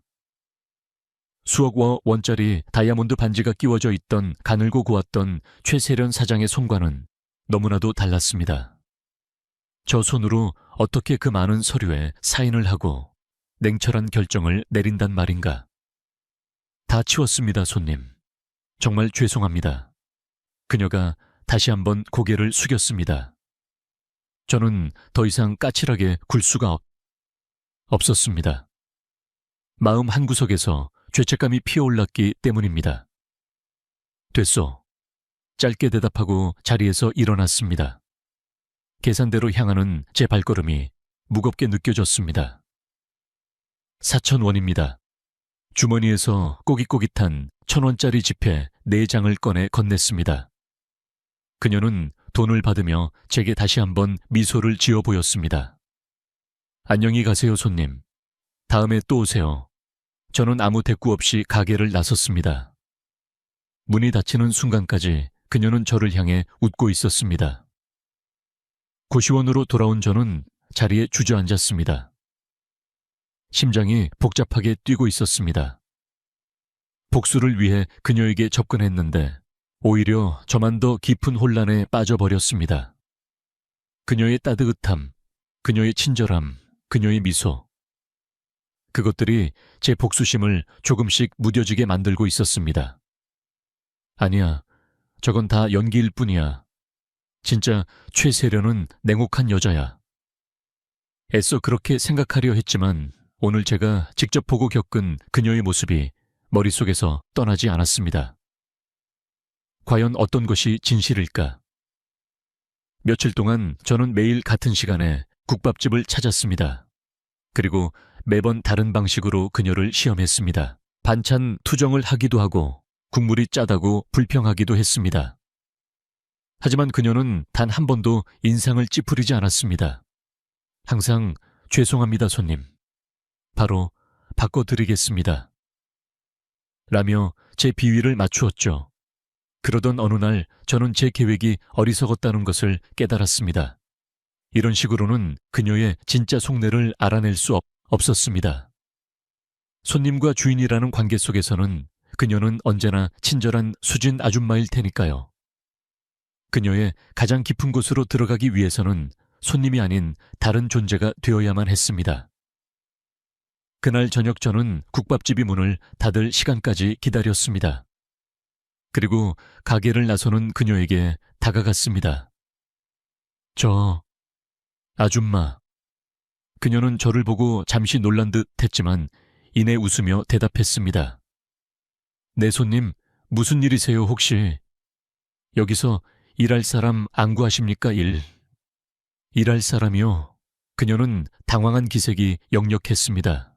수억 원짜리 다이아몬드 반지가 끼워져 있던 가늘고 고왔던 최세련 사장의 손과는 너무나도 달랐습니다. 저 손으로 어떻게 그 많은 서류에 사인을 하고 냉철한 결정을 내린단 말인가. 다 치웠습니다, 손님. 정말 죄송합니다. 그녀가 다시 한번 고개를 숙였습니다. 저는 더 이상 까칠하게 굴 수가 없었습니다. 마음 한구석에서 죄책감이 피어올랐기 때문입니다. 됐소. 짧게 대답하고 자리에서 일어났습니다. 계산대로 향하는 제 발걸음이 무겁게 느껴졌습니다. 4,000원입니다. 주머니에서 꼬깃꼬깃한 1,000원짜리 지폐 4장을 꺼내 건넸습니다. 그녀는 돈을 받으며 제게 다시 한번 미소를 지어 보였습니다. 안녕히 가세요, 손님. 다음에 또 오세요. 저는 아무 대꾸 없이 가게를 나섰습니다. 문이 닫히는 순간까지 그녀는 저를 향해 웃고 있었습니다. 고시원으로 돌아온 저는 자리에 주저앉았습니다. 심장이 복잡하게 뛰고 있었습니다. 복수를 위해 그녀에게 접근했는데 오히려 저만 더 깊은 혼란에 빠져버렸습니다. 그녀의 따뜻함, 그녀의 친절함, 그녀의 미소. 그것들이 제 복수심을 조금씩 무뎌지게 만들고 있었습니다. 아니야, 저건 다 연기일 뿐이야. 진짜 최세련은 냉혹한 여자야. 애써 그렇게 생각하려 했지만 오늘 제가 직접 보고 겪은 그녀의 모습이 머릿속에서 떠나지 않았습니다. 과연 어떤 것이 진실일까? 며칠 동안 저는 매일 같은 시간에 국밥집을 찾았습니다. 그리고 매번 다른 방식으로 그녀를 시험했습니다. 반찬 투정을 하기도 하고 국물이 짜다고 불평하기도 했습니다. 하지만 그녀는 단 한 번도 인상을 찌푸리지 않았습니다. 항상 죄송합니다, 손님. 바로 바꿔드리겠습니다. 라며 제 비위를 맞추었죠. 그러던 어느 날 저는 제 계획이 어리석었다는 것을 깨달았습니다. 이런 식으로는 그녀의 진짜 속내를 알아낼 수 없었습니다. 손님과 주인이라는 관계 속에서는 그녀는 언제나 친절한 수진 아줌마일 테니까요. 그녀의 가장 깊은 곳으로 들어가기 위해서는 손님이 아닌 다른 존재가 되어야만 했습니다. 그날 저녁 저는 국밥집이 문을 닫을 시간까지 기다렸습니다. 그리고 가게를 나서는 그녀에게 다가갔습니다. 저, 아줌마. 그녀는 저를 보고 잠시 놀란 듯 했지만 이내 웃으며 대답했습니다. 네 손님, 무슨 일이세요 혹시? 여기서 일할 사람 안 구하십니까 일? 일할 사람이요? 그녀는 당황한 기색이 역력했습니다.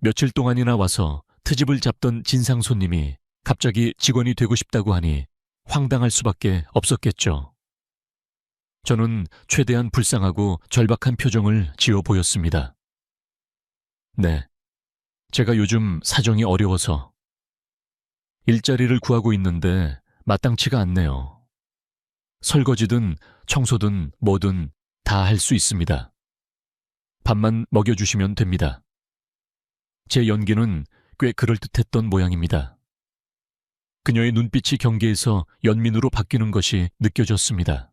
며칠 동안이나 와서 트집을 잡던 진상 손님이 갑자기 직원이 되고 싶다고 하니 황당할 수밖에 없었겠죠. 저는 최대한 불쌍하고 절박한 표정을 지어 보였습니다. 네, 제가 요즘 사정이 어려워서 일자리를 구하고 있는데 마땅치가 않네요. 설거지든 청소든 뭐든 다 할 수 있습니다. 밥만 먹여주시면 됩니다. 제 연기는 꽤 그럴듯했던 모양입니다. 그녀의 눈빛이 경계에서 연민으로 바뀌는 것이 느껴졌습니다.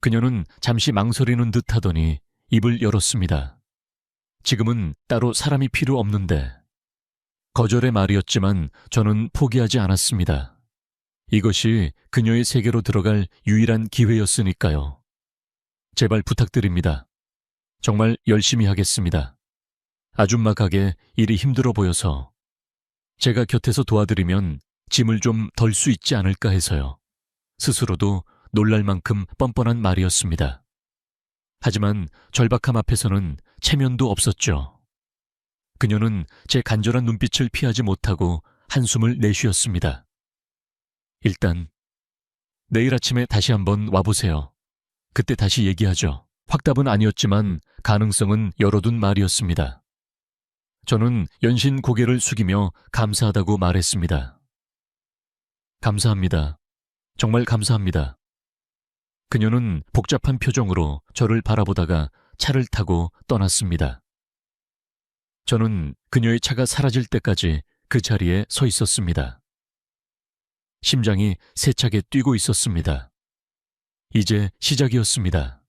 그녀는 잠시 망설이는 듯 하더니 입을 열었습니다. 지금은 따로 사람이 필요 없는데. 거절의 말이었지만 저는 포기하지 않았습니다. 이것이 그녀의 세계로 들어갈 유일한 기회였으니까요. 제발 부탁드립니다. 정말 열심히 하겠습니다. 아줌마 가게 일이 힘들어 보여서 제가 곁에서 도와드리면 짐을 좀 덜 수 있지 않을까 해서요. 스스로도 놀랄 만큼 뻔뻔한 말이었습니다. 하지만 절박함 앞에서는 체면도 없었죠. 그녀는 제 간절한 눈빛을 피하지 못하고 한숨을 내쉬었습니다. 일단 내일 아침에 다시 한번 와보세요. 그때 다시 얘기하죠. 확답은 아니었지만 가능성은 열어둔 말이었습니다. 저는 연신 고개를 숙이며 감사하다고 말했습니다. 감사합니다. 정말 감사합니다. 그녀는 복잡한 표정으로 저를 바라보다가 차를 타고 떠났습니다. 저는 그녀의 차가 사라질 때까지 그 자리에 서 있었습니다. 심장이 세차게 뛰고 있었습니다. 이제 시작이었습니다.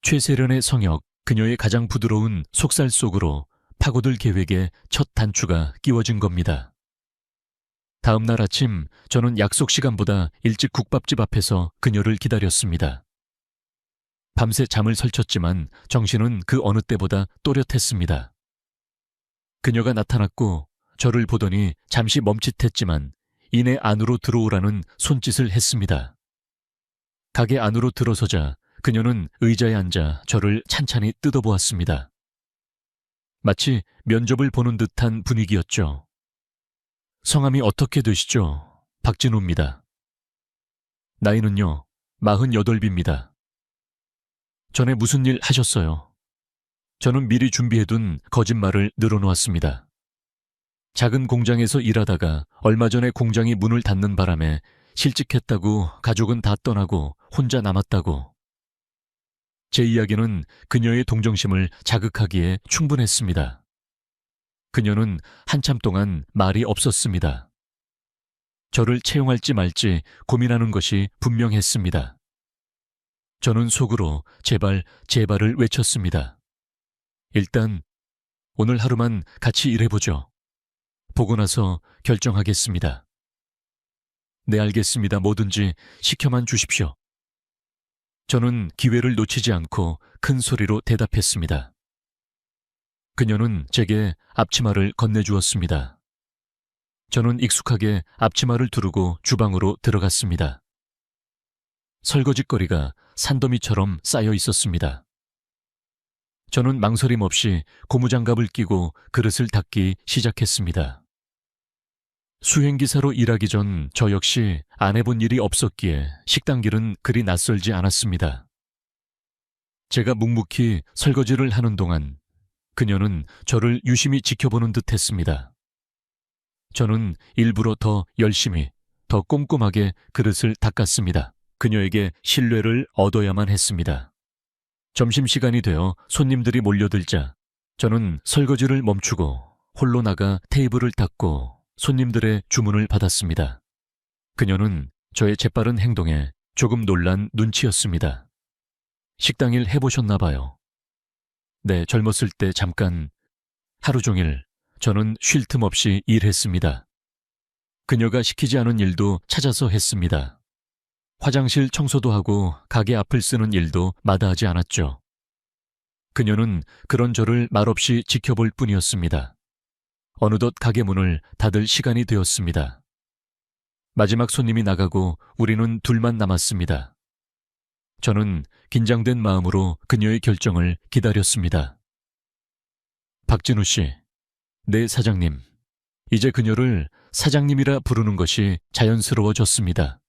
최세련의 성역, 그녀의 가장 부드러운 속살 속으로 파고들 계획의 첫 단추가 끼워진 겁니다. 다음 날 아침 저는 약속 시간보다 일찍 국밥집 앞에서 그녀를 기다렸습니다. 밤새 잠을 설쳤지만 정신은 그 어느 때보다 또렷했습니다. 그녀가 나타났고 저를 보더니 잠시 멈칫했지만 이내 안으로 들어오라는 손짓을 했습니다. 가게 안으로 들어서자 그녀는 의자에 앉아 저를 찬찬히 뜯어보았습니다. 마치 면접을 보는 듯한 분위기였죠. 성함이 어떻게 되시죠? 박진우입니다. 나이는요, 48입니다. 전에 무슨 일 하셨어요? 저는 미리 준비해둔 거짓말을 늘어놓았습니다. 작은 공장에서 일하다가 얼마 전에 공장이 문을 닫는 바람에 실직했다고 가족은 다 떠나고 혼자 남았다고. 제 이야기는 그녀의 동정심을 자극하기에 충분했습니다. 그녀는 한참 동안 말이 없었습니다. 저를 채용할지 말지 고민하는 것이 분명했습니다. 저는 속으로 제발을 외쳤습니다. 일단 오늘 하루만 같이 일해보죠. 보고 나서 결정하겠습니다. 네, 알겠습니다. 뭐든지 시켜만 주십시오. 저는 기회를 놓치지 않고 큰 소리로 대답했습니다. 그녀는 제게 앞치마를 건네주었습니다. 저는 익숙하게 앞치마를 두르고 주방으로 들어갔습니다. 설거지거리가 산더미처럼 쌓여 있었습니다. 저는 망설임 없이 고무장갑을 끼고 그릇을 닦기 시작했습니다. 수행기사로 일하기 전 저 역시 안 해본 일이 없었기에 식당 길은 그리 낯설지 않았습니다. 제가 묵묵히 설거지를 하는 동안 그녀는 저를 유심히 지켜보는 듯 했습니다. 저는 일부러 더 열심히, 더 꼼꼼하게 그릇을 닦았습니다. 그녀에게 신뢰를 얻어야만 했습니다. 점심시간이 되어 손님들이 몰려들자 저는 설거지를 멈추고 홀로 나가 테이블을 닦고 손님들의 주문을 받았습니다. 그녀는 저의 재빠른 행동에 조금 놀란 눈치였습니다. 식당 일 해보셨나 봐요. 네, 젊었을 때 잠깐. 하루 종일 저는 쉴 틈 없이 일했습니다. 그녀가 시키지 않은 일도 찾아서 했습니다. 화장실 청소도 하고 가게 앞을 쓰는 일도 마다하지 않았죠. 그녀는 그런 저를 말없이 지켜볼 뿐이었습니다. 어느덧 가게 문을 닫을 시간이 되었습니다. 마지막 손님이 나가고 우리는 둘만 남았습니다. 저는 긴장된 마음으로 그녀의 결정을 기다렸습니다. 박진우 씨, 네, 사장님. 이제 그녀를 사장님이라 부르는 것이 자연스러워졌습니다.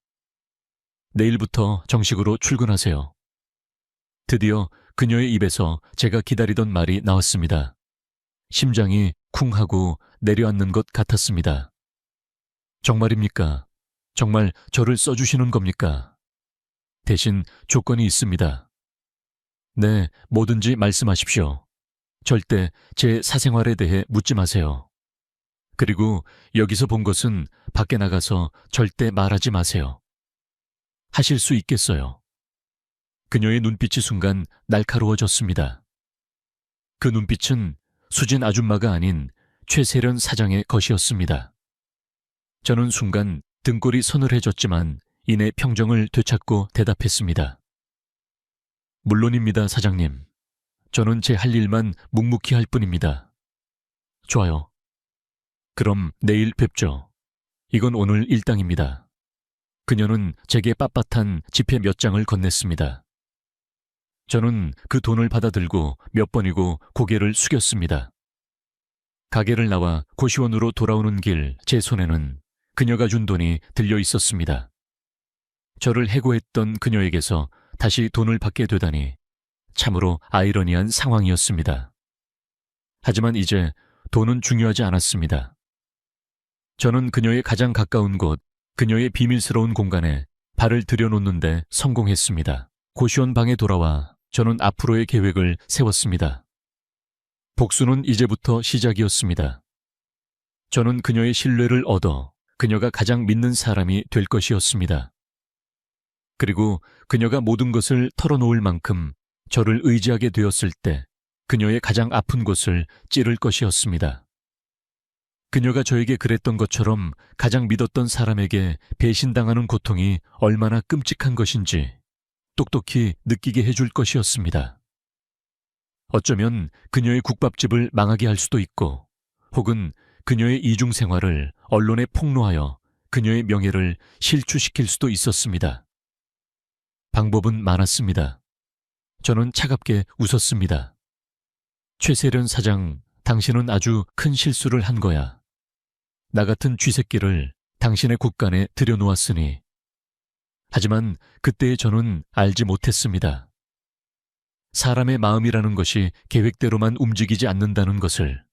내일부터 정식으로 출근하세요. 드디어 그녀의 입에서 제가 기다리던 말이 나왔습니다. 심장이 쿵 하고 내려앉는 것 같았습니다. 정말입니까? 정말 저를 써주시는 겁니까? 대신 조건이 있습니다. 네, 뭐든지 말씀하십시오. 절대 제 사생활에 대해 묻지 마세요. 그리고 여기서 본 것은 밖에 나가서 절대 말하지 마세요. 하실 수 있겠어요. 그녀의 눈빛이 순간 날카로워졌습니다. 그 눈빛은 수진 아줌마가 아닌 최세련 사장의 것이었습니다. 저는 순간 등골이 서늘해졌지만 이내 평정을 되찾고 대답했습니다. 물론입니다, 사장님. 저는 제 할 일만 묵묵히 할 뿐입니다. 좋아요. 그럼 내일 뵙죠. 이건 오늘 일당입니다. 그녀는 제게 빳빳한 지폐 몇 장을 건넸습니다. 저는 그 돈을 받아들고 몇 번이고 고개를 숙였습니다. 가게를 나와 고시원으로 돌아오는 길 제 손에는 그녀가 준 돈이 들려 있었습니다. 저를 해고했던 그녀에게서 다시 돈을 받게 되다니 참으로 아이러니한 상황이었습니다. 하지만 이제 돈은 중요하지 않았습니다. 저는 그녀의 가장 가까운 곳, 그녀의 비밀스러운 공간에 발을 들여놓는데 성공했습니다. 고시원 방에 돌아와 저는 앞으로의 계획을 세웠습니다. 복수는 이제부터 시작이었습니다. 저는 그녀의 신뢰를 얻어 그녀가 가장 믿는 사람이 될 것이었습니다. 그리고 그녀가 모든 것을 털어놓을 만큼 저를 의지하게 되었을 때 그녀의 가장 아픈 곳을 찌를 것이었습니다. 그녀가 저에게 그랬던 것처럼 가장 믿었던 사람에게 배신당하는 고통이 얼마나 끔찍한 것인지 똑똑히 느끼게 해줄 것이었습니다. 어쩌면 그녀의 국밥집을 망하게 할 수도 있고 혹은 그녀의 이중 생활을 언론에 폭로하여 그녀의 명예를 실추시킬 수도 있었습니다. 방법은 많았습니다. 저는 차갑게 웃었습니다. 최세련 사장, 당신은 아주 큰 실수를 한 거야. 나 같은 쥐새끼를 당신의 국간에 들여놓았으니. 하지만 그때의 저는 알지 못했습니다. 사람의 마음이라는 것이 계획대로만 움직이지 않는다는 것을.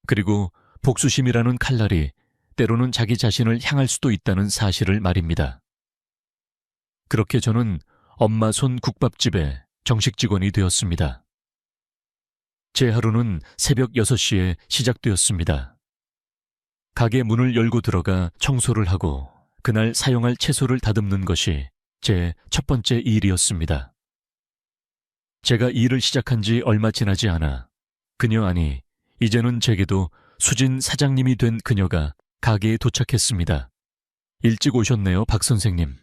그리고 복수심이라는 칼날이 때로는 자기 자신을 향할 수도 있다는 사실을 말입니다. 그렇게 저는 엄마 손 국밥집에 정식 직원이 되었습니다. 제 하루는 새벽 6시에 시작되었습니다. 가게 문을 열고 들어가 청소를 하고 그날 사용할 채소를 다듬는 것이 제 첫 번째 일이었습니다. 제가 일을 시작한 지 얼마 지나지 않아 그녀 아니 이제는 제게도 수진 사장님이 된 그녀가 가게에 도착했습니다. 일찍 오셨네요, 박 선생님.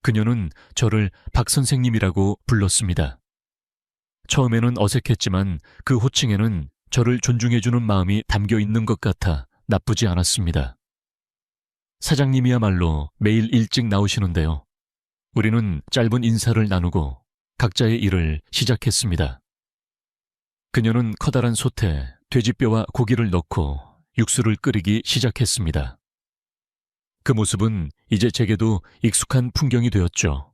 그녀는 저를 박 선생님이라고 불렀습니다. 처음에는 어색했지만 그 호칭에는 저를 존중해주는 마음이 담겨 있는 것 같아 나쁘지 않았습니다. 사장님이야말로 매일 일찍 나오시는데요. 우리는 짧은 인사를 나누고 각자의 일을 시작했습니다. 그녀는 커다란 솥에 돼지뼈와 고기를 넣고 육수를 끓이기 시작했습니다. 그 모습은 이제 제게도 익숙한 풍경이 되었죠.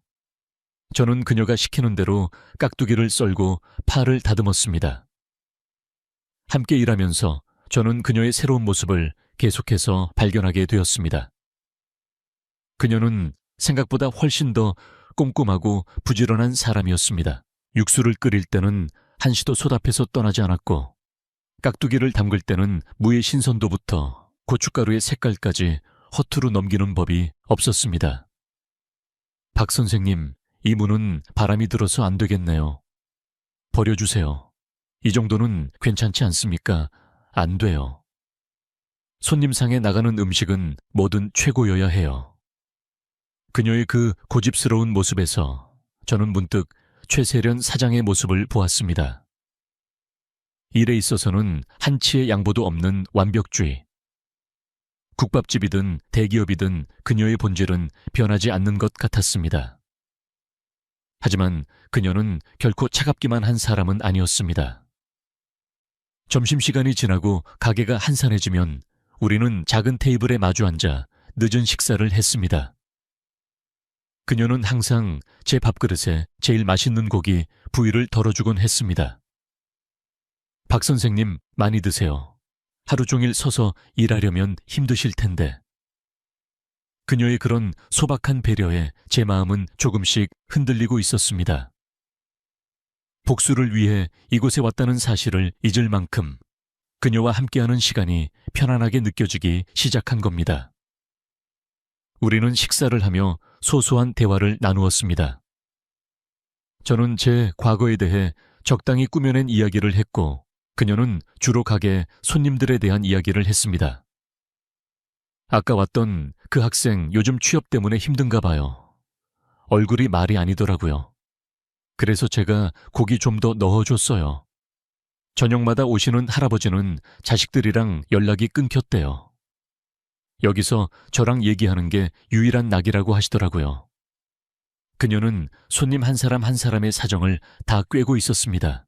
저는 그녀가 시키는 대로 깍두기를 썰고 파를 다듬었습니다. 함께 일하면서 저는 그녀의 새로운 모습을 계속해서 발견하게 되었습니다. 그녀는 생각보다 훨씬 더 꼼꼼하고 부지런한 사람이었습니다. 육수를 끓일 때는 한시도 솥 앞에서 떠나지 않았고 깍두기를 담글 때는 무의 신선도부터 고춧가루의 색깔까지 허투루 넘기는 법이 없었습니다. 박 선생님, 이 문은 바람이 들어서 안 되겠네요. 버려주세요. 이 정도는 괜찮지 않습니까? 안 돼요. 손님상에 나가는 음식은 뭐든 최고여야 해요. 그녀의 그 고집스러운 모습에서 저는 문득 최세련 사장의 모습을 보았습니다. 일에 있어서는 한치의 양보도 없는 완벽주의. 국밥집이든 대기업이든 그녀의 본질은 변하지 않는 것 같았습니다. 하지만 그녀는 결코 차갑기만 한 사람은 아니었습니다. 점심시간이 지나고 가게가 한산해지면 우리는 작은 테이블에 마주 앉아 늦은 식사를 했습니다. 그녀는 항상 제 밥그릇에 제일 맛있는 고기 부위를 덜어주곤 했습니다. 박 선생님, 많이 드세요. 하루 종일 서서 일하려면 힘드실 텐데. 그녀의 그런 소박한 배려에 제 마음은 조금씩 흔들리고 있었습니다. 복수를 위해 이곳에 왔다는 사실을 잊을 만큼 그녀와 함께하는 시간이 편안하게 느껴지기 시작한 겁니다. 우리는 식사를 하며 소소한 대화를 나누었습니다. 저는 제 과거에 대해 적당히 꾸며낸 이야기를 했고 그녀는 주로 가게 손님들에 대한 이야기를 했습니다. 아까 왔던 그 학생 요즘 취업 때문에 힘든가 봐요. 얼굴이 말이 아니더라고요. 그래서 제가 고기 좀 더 넣어줬어요. 저녁마다 오시는 할아버지는 자식들이랑 연락이 끊겼대요. 여기서 저랑 얘기하는 게 유일한 낙이라고 하시더라고요. 그녀는 손님 한 사람 한 사람의 사정을 다 꿰고 있었습니다.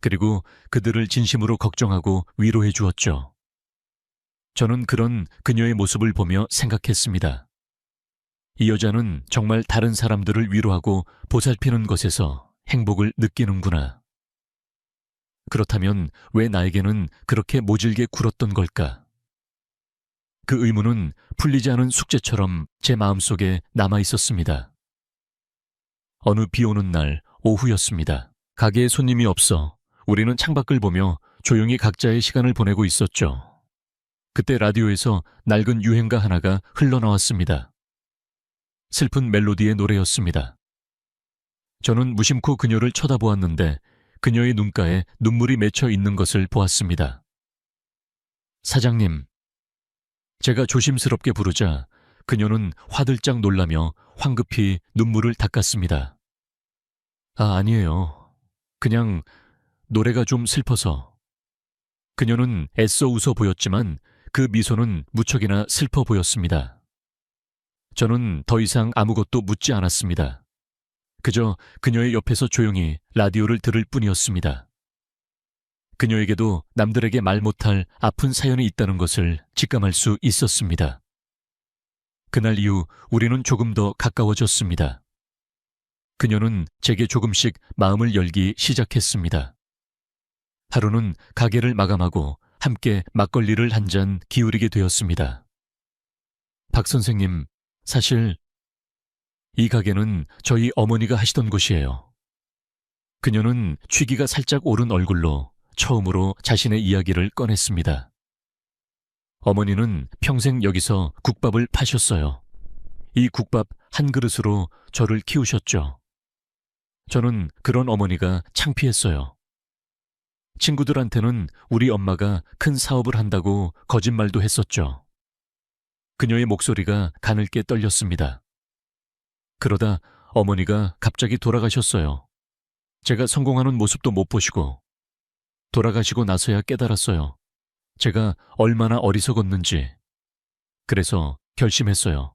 그리고 그들을 진심으로 걱정하고 위로해 주었죠. 저는 그런 그녀의 모습을 보며 생각했습니다. 이 여자는 정말 다른 사람들을 위로하고 보살피는 것에서 행복을 느끼는구나. 그렇다면 왜 나에게는 그렇게 모질게 굴었던 걸까? 그 의문은 풀리지 않은 숙제처럼 제 마음속에 남아 있었습니다. 어느 비 오는 날 오후였습니다. 가게에 손님이 없어 우리는 창밖을 보며 조용히 각자의 시간을 보내고 있었죠. 그때 라디오에서 낡은 유행가 하나가 흘러나왔습니다. 슬픈 멜로디의 노래였습니다. 저는 무심코 그녀를 쳐다보았는데 그녀의 눈가에 눈물이 맺혀 있는 것을 보았습니다. 사장님. 제가 조심스럽게 부르자 그녀는 화들짝 놀라며 황급히 눈물을 닦았습니다. 아니에요. 그냥 노래가 좀 슬퍼서. 그녀는 애써 웃어 보였지만 그 미소는 무척이나 슬퍼 보였습니다. 저는 더 이상 아무것도 묻지 않았습니다. 그저 그녀의 옆에서 조용히 라디오를 들을 뿐이었습니다. 그녀에게도 남들에게 말 못할 아픈 사연이 있다는 것을 직감할 수 있었습니다. 그날 이후 우리는 조금 더 가까워졌습니다. 그녀는 제게 조금씩 마음을 열기 시작했습니다. 하루는 가게를 마감하고 함께 막걸리를 한 잔 기울이게 되었습니다. 박 선생님, 사실 이 가게는 저희 어머니가 하시던 곳이에요. 그녀는 취기가 살짝 오른 얼굴로 처음으로 자신의 이야기를 꺼냈습니다. 어머니는 평생 여기서 국밥을 파셨어요. 이 국밥 한 그릇으로 저를 키우셨죠. 저는 그런 어머니가 창피했어요. 친구들한테는 우리 엄마가 큰 사업을 한다고 거짓말도 했었죠. 그녀의 목소리가 가늘게 떨렸습니다. 그러다 어머니가 갑자기 돌아가셨어요. 제가 성공하는 모습도 못 보시고 돌아가시고 나서야 깨달았어요. 제가 얼마나 어리석었는지. 그래서 결심했어요.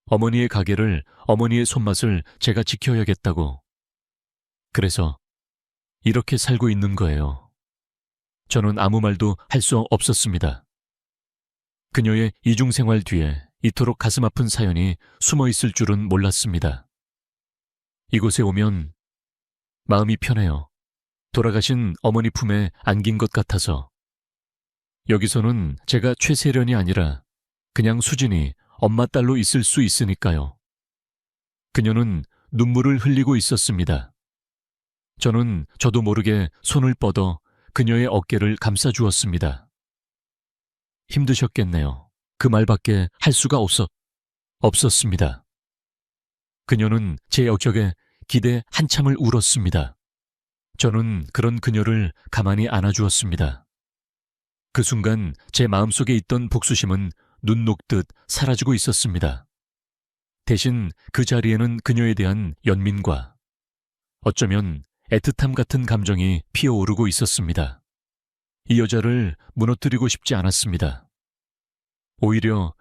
어머니의 가게를, 어머니의 손맛을 제가 지켜야겠다고. 그래서 이렇게 살고 있는 거예요. 저는 아무 말도 할 수 없었습니다. 그녀의 이중생활 뒤에 이토록 가슴 아픈 사연이 숨어 있을 줄은 몰랐습니다. 이곳에 오면 마음이 편해요. 돌아가신 어머니 품에 안긴 것 같아서. 여기서는 제가 최세련이 아니라 그냥 수진이 엄마 딸로 있을 수 있으니까요. 그녀는 눈물을 흘리고 있었습니다. 저는 저도 모르게 손을 뻗어 그녀의 어깨를 감싸주었습니다. 힘드셨겠네요. 그 말밖에 할 수가 없었습니다. 그녀는 제 역적에 기대 한참을 울었습니다. 저는 그런 그녀를 가만히 안아주었습니다. 그 순간 제 마음속에 있던 복수심은 눈 녹듯 사라지고 있었습니다. 대신 그 자리에는 그녀에 대한 연민과 어쩌면 애틋함 같은 감정이 피어오르고 있었습니다. 이 여자를 무너뜨리고 싶지 않았습니다. 오히려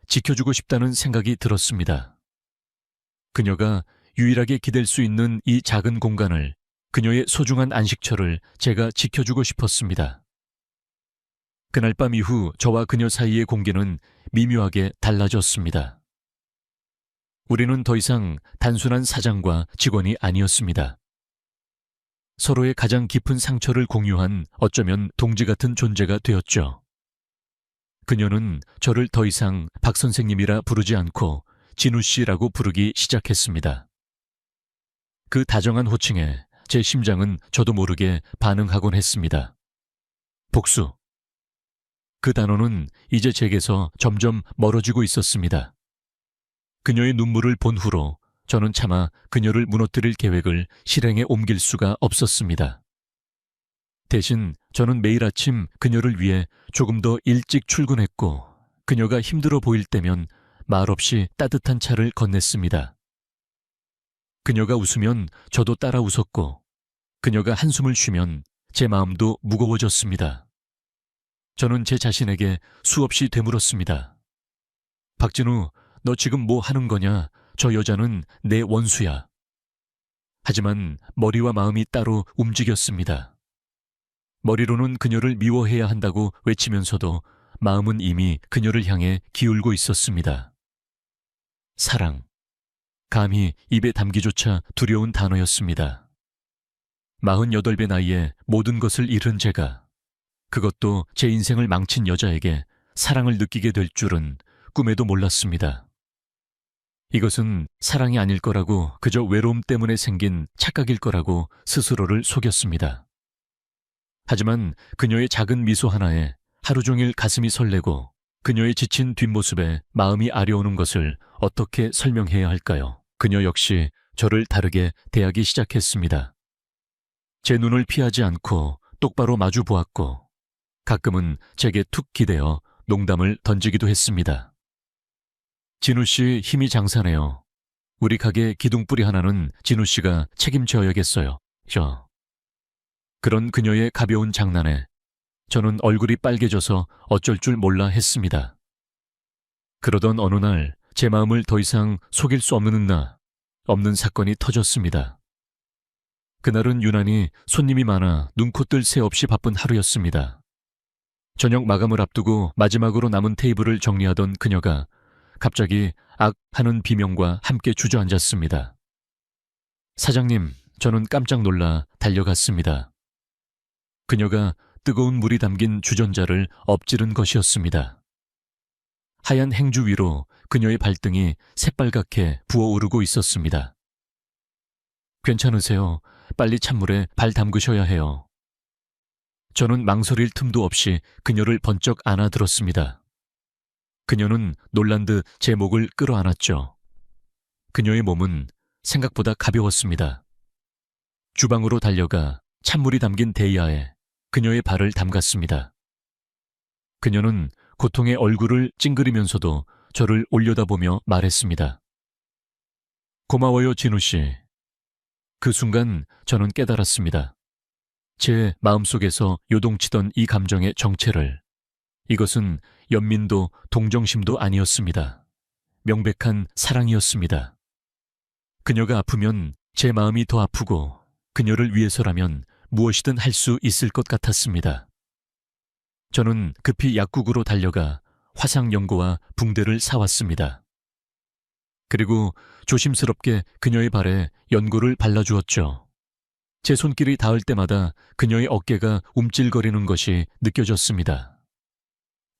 지켜주고 싶다는 생각이 들었습니다. 그녀가 유일하게 기댈 수 있는 이 작은 공간을, 그녀의 소중한 안식처를 제가 지켜주고 싶었습니다. 그날 밤 이후 저와 그녀 사이의 공기는 미묘하게 달라졌습니다. 우리는 더 이상 단순한 사장과 직원이 아니었습니다. 서로의 가장 깊은 상처를 공유한 어쩌면 동지 같은 존재가 되었죠. 그녀는 저를 더 이상 박 선생님이라 부르지 않고 진우 씨라고 부르기 시작했습니다. 그 다정한 호칭에 제 심장은 저도 모르게 반응하곤 했습니다. 복수. 그 단어는 이제 제게서 점점 멀어지고 있었습니다. 그녀의 눈물을 본 후로 저는 차마 그녀를 무너뜨릴 계획을 실행에 옮길 수가 없었습니다. 대신 저는 매일 아침 그녀를 위해 조금 더 일찍 출근했고, 그녀가 힘들어 보일 때면 말없이 따뜻한 차를 건넸습니다. 그녀가 웃으면 저도 따라 웃었고, 그녀가 한숨을 쉬면 제 마음도 무거워졌습니다. 저는 제 자신에게 수없이 되물었습니다. 박진우, 너 지금 뭐 하는 거냐? 저 여자는 내 원수야. 하지만 머리와 마음이 따로 움직였습니다. 머리로는 그녀를 미워해야 한다고 외치면서도 마음은 이미 그녀를 향해 기울고 있었습니다. 사랑. 감히 입에 담기조차 두려운 단어였습니다. 48배 나이에 모든 것을 잃은 제가, 그것도 제 인생을 망친 여자에게 사랑을 느끼게 될 줄은 꿈에도 몰랐습니다. 이것은 사랑이 아닐 거라고, 그저 외로움 때문에 생긴 착각일 거라고 스스로를 속였습니다. 하지만 그녀의 작은 미소 하나에 하루 종일 가슴이 설레고, 그녀의 지친 뒷모습에 마음이 아려오는 것을 어떻게 설명해야 할까요? 그녀 역시 저를 다르게 대하기 시작했습니다. 제 눈을 피하지 않고 똑바로 마주 보았고, 가끔은 제게 툭 기대어 농담을 던지기도 했습니다. 진우 씨 힘이 장사네요. 우리 가게 기둥뿌리 하나는 진우 씨가 책임져야겠어요. 그런 그녀의 가벼운 장난에 저는 얼굴이 빨개져서 어쩔 줄 몰라 했습니다. 그러던 어느 날 제 마음을 더 이상 속일 수 없는 사건이 터졌습니다. 그날은 유난히 손님이 많아 눈코 뜰 새 없이 바쁜 하루였습니다. 저녁 마감을 앞두고 마지막으로 남은 테이블을 정리하던 그녀가 갑자기 악 하는 비명과 함께 주저앉았습니다. 사장님, 저는 깜짝 놀라 달려갔습니다. 그녀가 뜨거운 물이 담긴 주전자를 엎지른 것이었습니다. 하얀 행주 위로 그녀의 발등이 새빨갛게 부어오르고 있었습니다. 괜찮으세요? 빨리 찬물에 발 담그셔야 해요. 저는 망설일 틈도 없이 그녀를 번쩍 안아들었습니다. 그녀는 놀란 듯 제 목을 끌어안았죠. 그녀의 몸은 생각보다 가벼웠습니다. 주방으로 달려가 찬물이 담긴 데이아에 그녀의 발을 담갔습니다. 그녀는 고통의 얼굴을 찡그리면서도 저를 올려다보며 말했습니다. 고마워요, 진우 씨. 그 순간 저는 깨달았습니다. 제 마음속에서 요동치던 이 감정의 정체를. 이것은 연민도 동정심도 아니었습니다. 명백한 사랑이었습니다. 그녀가 아프면 제 마음이 더 아프고 그녀를 위해서라면 무엇이든 할 수 있을 것 같았습니다. 저는 급히 약국으로 달려가 화상연고와 붕대를 사왔습니다. 그리고 조심스럽게 그녀의 발에 연고를 발라주었죠. 제 손길이 닿을 때마다 그녀의 어깨가 움찔거리는 것이 느껴졌습니다.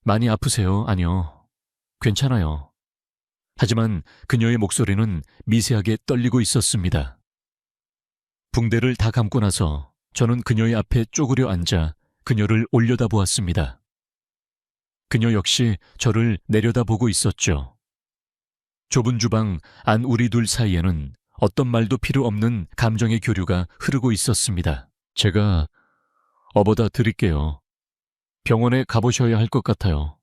많이 아프세요? 아니요. 괜찮아요. 하지만 그녀의 목소리는 미세하게 떨리고 있었습니다. 붕대를 다 감고 나서 저는 그녀의 앞에 쪼그려 앉아 그녀를 올려다보았습니다. 그녀 역시 저를 내려다보고 있었죠. 좁은 주방 안 우리 둘 사이에는 어떤 말도 필요 없는 감정의 교류가 흐르고 있었습니다. 제가 업어다 드릴게요. 병원에 가보셔야 할 것 같아요.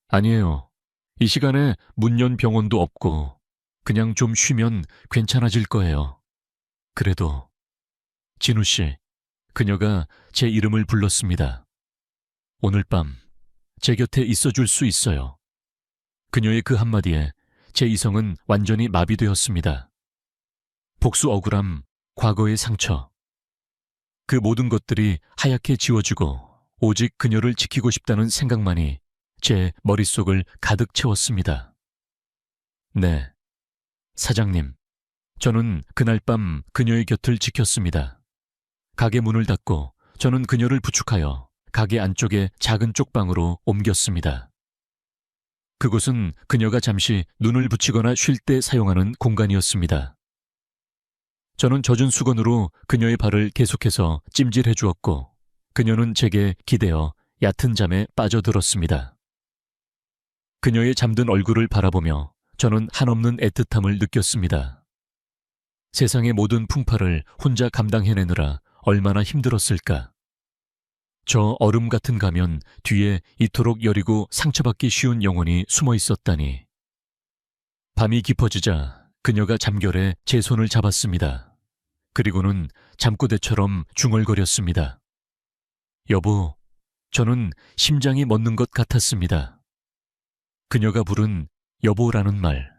아니에요. 이 시간에 문 연 병원도 없고 그냥 좀 쉬면 괜찮아질 거예요. 그래도 진우 씨, 그녀가 제 이름을 불렀습니다. 오늘 밤 제 곁에 있어줄 수 있어요. 그녀의 그 한마디에 제 이성은 완전히 마비되었습니다. 복수 억울함, 과거의 상처. 그 모든 것들이 하얗게 지워지고 오직 그녀를 지키고 싶다는 생각만이 제 머릿속을 가득 채웠습니다. 네, 사장님. 저는 그날 밤 그녀의 곁을 지켰습니다. 가게 문을 닫고 저는 그녀를 부축하여 가게 안쪽의 작은 쪽방으로 옮겼습니다. 그곳은 그녀가 잠시 눈을 붙이거나 쉴 때 사용하는 공간이었습니다. 저는 젖은 수건으로 그녀의 발을 계속해서 찜질해 주었고 그녀는 제게 기대어 얕은 잠에 빠져들었습니다. 그녀의 잠든 얼굴을 바라보며 저는 한없는 애틋함을 느꼈습니다. 세상의 모든 풍파를 혼자 감당해내느라 얼마나 힘들었을까. 저 얼음 같은 가면 뒤에 이토록 여리고 상처받기 쉬운 영혼이 숨어 있었다니. 밤이 깊어지자 그녀가 잠결에 제 손을 잡았습니다. 그리고는 잠꼬대처럼 중얼거렸습니다. 여보, 저는 심장이 멎는 것 같았습니다. 그녀가 부른 여보라는 말.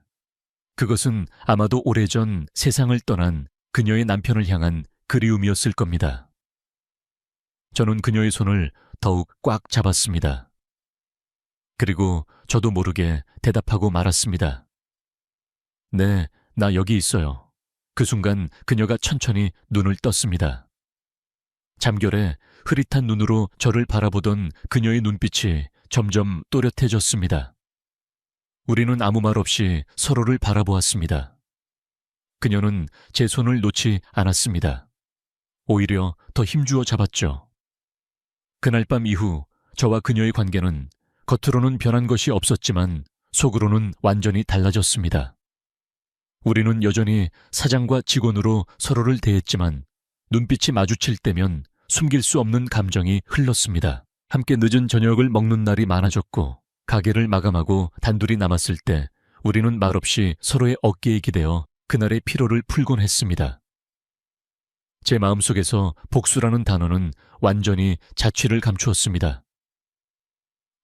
그것은 아마도 오래전 세상을 떠난 그녀의 남편을 향한 그리움이었을 겁니다. 저는 그녀의 손을 더욱 꽉 잡았습니다. 그리고 저도 모르게 대답하고 말았습니다. 네, 나 여기 있어요. 그 순간 그녀가 천천히 눈을 떴습니다. 잠결에 흐릿한 눈으로 저를 바라보던 그녀의 눈빛이 점점 또렷해졌습니다. 우리는 아무 말 없이 서로를 바라보았습니다. 그녀는 제 손을 놓지 않았습니다. 오히려 더 힘주어 잡았죠. 그날 밤 이후 저와 그녀의 관계는 겉으로는 변한 것이 없었지만 속으로는 완전히 달라졌습니다. 우리는 여전히 사장과 직원으로 서로를 대했지만 눈빛이 마주칠 때면 숨길 수 없는 감정이 흘렀습니다. 함께 늦은 저녁을 먹는 날이 많아졌고 가게를 마감하고 단둘이 남았을 때 우리는 말없이 서로의 어깨에 기대어 그날의 피로를 풀곤 했습니다. 제 마음속에서 복수라는 단어는 완전히 자취를 감추었습니다.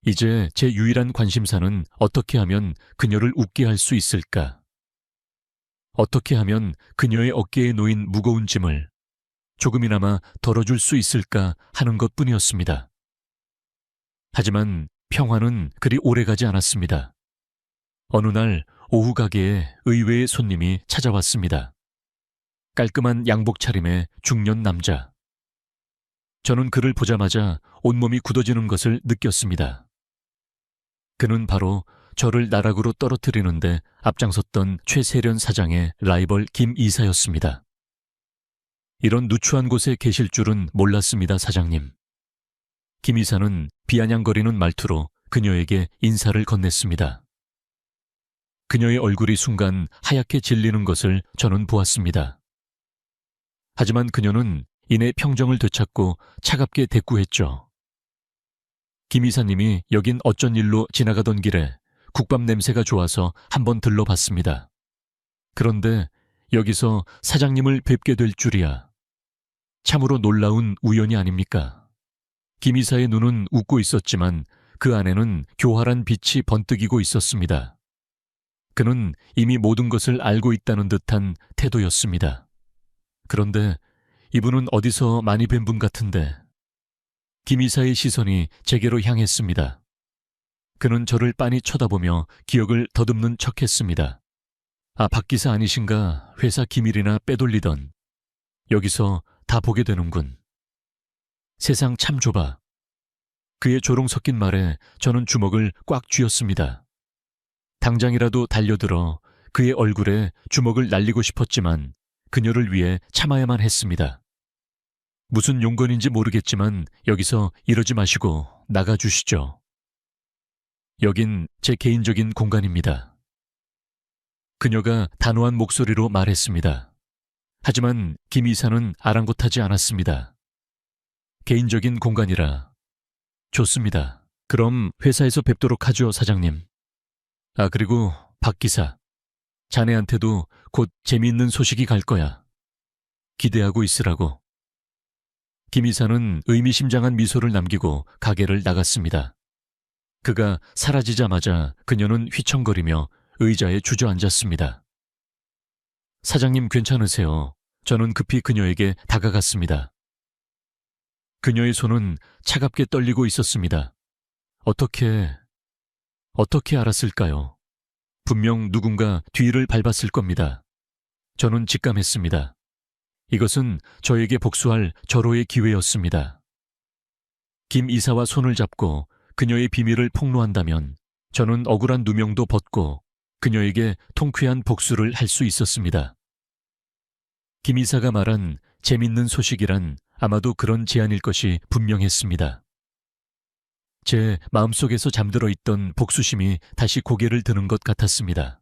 이제 제 유일한 관심사는 어떻게 하면 그녀를 웃게 할 수 있을까? 어떻게 하면 그녀의 어깨에 놓인 무거운 짐을 조금이나마 덜어줄 수 있을까 하는 것뿐이었습니다. 하지만 평화는 그리 오래가지 않았습니다. 어느 날 오후 가게에 의외의 손님이 찾아왔습니다. 깔끔한 양복 차림의 중년 남자. 저는 그를 보자마자 온몸이 굳어지는 것을 느꼈습니다. 그는 바로 저를 나락으로 떨어뜨리는데 앞장섰던 최세련 사장의 라이벌 김 이사였습니다. 이런 누추한 곳에 계실 줄은 몰랐습니다, 사장님. 김 이사는 비아냥거리는 말투로 그녀에게 인사를 건넸습니다. 그녀의 얼굴이 순간 하얗게 질리는 것을 저는 보았습니다. 하지만 그녀는 이내 평정을 되찾고 차갑게 대꾸했죠. 김 이사님이 여긴 어쩐 일로 지나가던 길에 국밥 냄새가 좋아서 한번 들러봤습니다. 그런데 여기서 사장님을 뵙게 될 줄이야. 참으로 놀라운 우연이 아닙니까? 김 이사의 눈은 웃고 있었지만 그 안에는 교활한 빛이 번뜩이고 있었습니다. 그는 이미 모든 것을 알고 있다는 듯한 태도였습니다. 그런데 이분은 어디서 많이 뵌 분 같은데. 김 이사의 시선이 제게로 향했습니다. 그는 저를 빤히 쳐다보며 기억을 더듬는 척했습니다. 아, 박 기사 아니신가? 회사 기밀이나 빼돌리던. 여기서 다 보게 되는군. 세상 참 좁아. 그의 조롱 섞인 말에 저는 주먹을 꽉 쥐었습니다. 당장이라도 달려들어 그의 얼굴에 주먹을 날리고 싶었지만 그녀를 위해 참아야만 했습니다. 무슨 용건인지 모르겠지만 여기서 이러지 마시고 나가주시죠. 여긴 제 개인적인 공간입니다. 그녀가 단호한 목소리로 말했습니다. 하지만 김 이사는 아랑곳하지 않았습니다. 개인적인 공간이라. 좋습니다. 그럼 회사에서 뵙도록 하죠, 사장님. 아, 그리고 박 기사. 자네한테도 곧 재미있는 소식이 갈 거야. 기대하고 있으라고. 김 이사는 의미심장한 미소를 남기고 가게를 나갔습니다. 그가 사라지자마자 그녀는 휘청거리며 의자에 주저앉았습니다. 사장님 괜찮으세요? 저는 급히 그녀에게 다가갔습니다. 그녀의 손은 차갑게 떨리고 있었습니다. 어떻게 알았을까요? 분명 누군가 뒤를 밟았을 겁니다. 저는 직감했습니다. 이것은 저에게 복수할 절호의 기회였습니다. 김 이사와 손을 잡고 그녀의 비밀을 폭로한다면 저는 억울한 누명도 벗고 그녀에게 통쾌한 복수를 할 수 있었습니다. 김 이사가 말한 재밌는 소식이란 아마도 그런 제안일 것이 분명했습니다. 제 마음속에서 잠들어 있던 복수심이 다시 고개를 드는 것 같았습니다.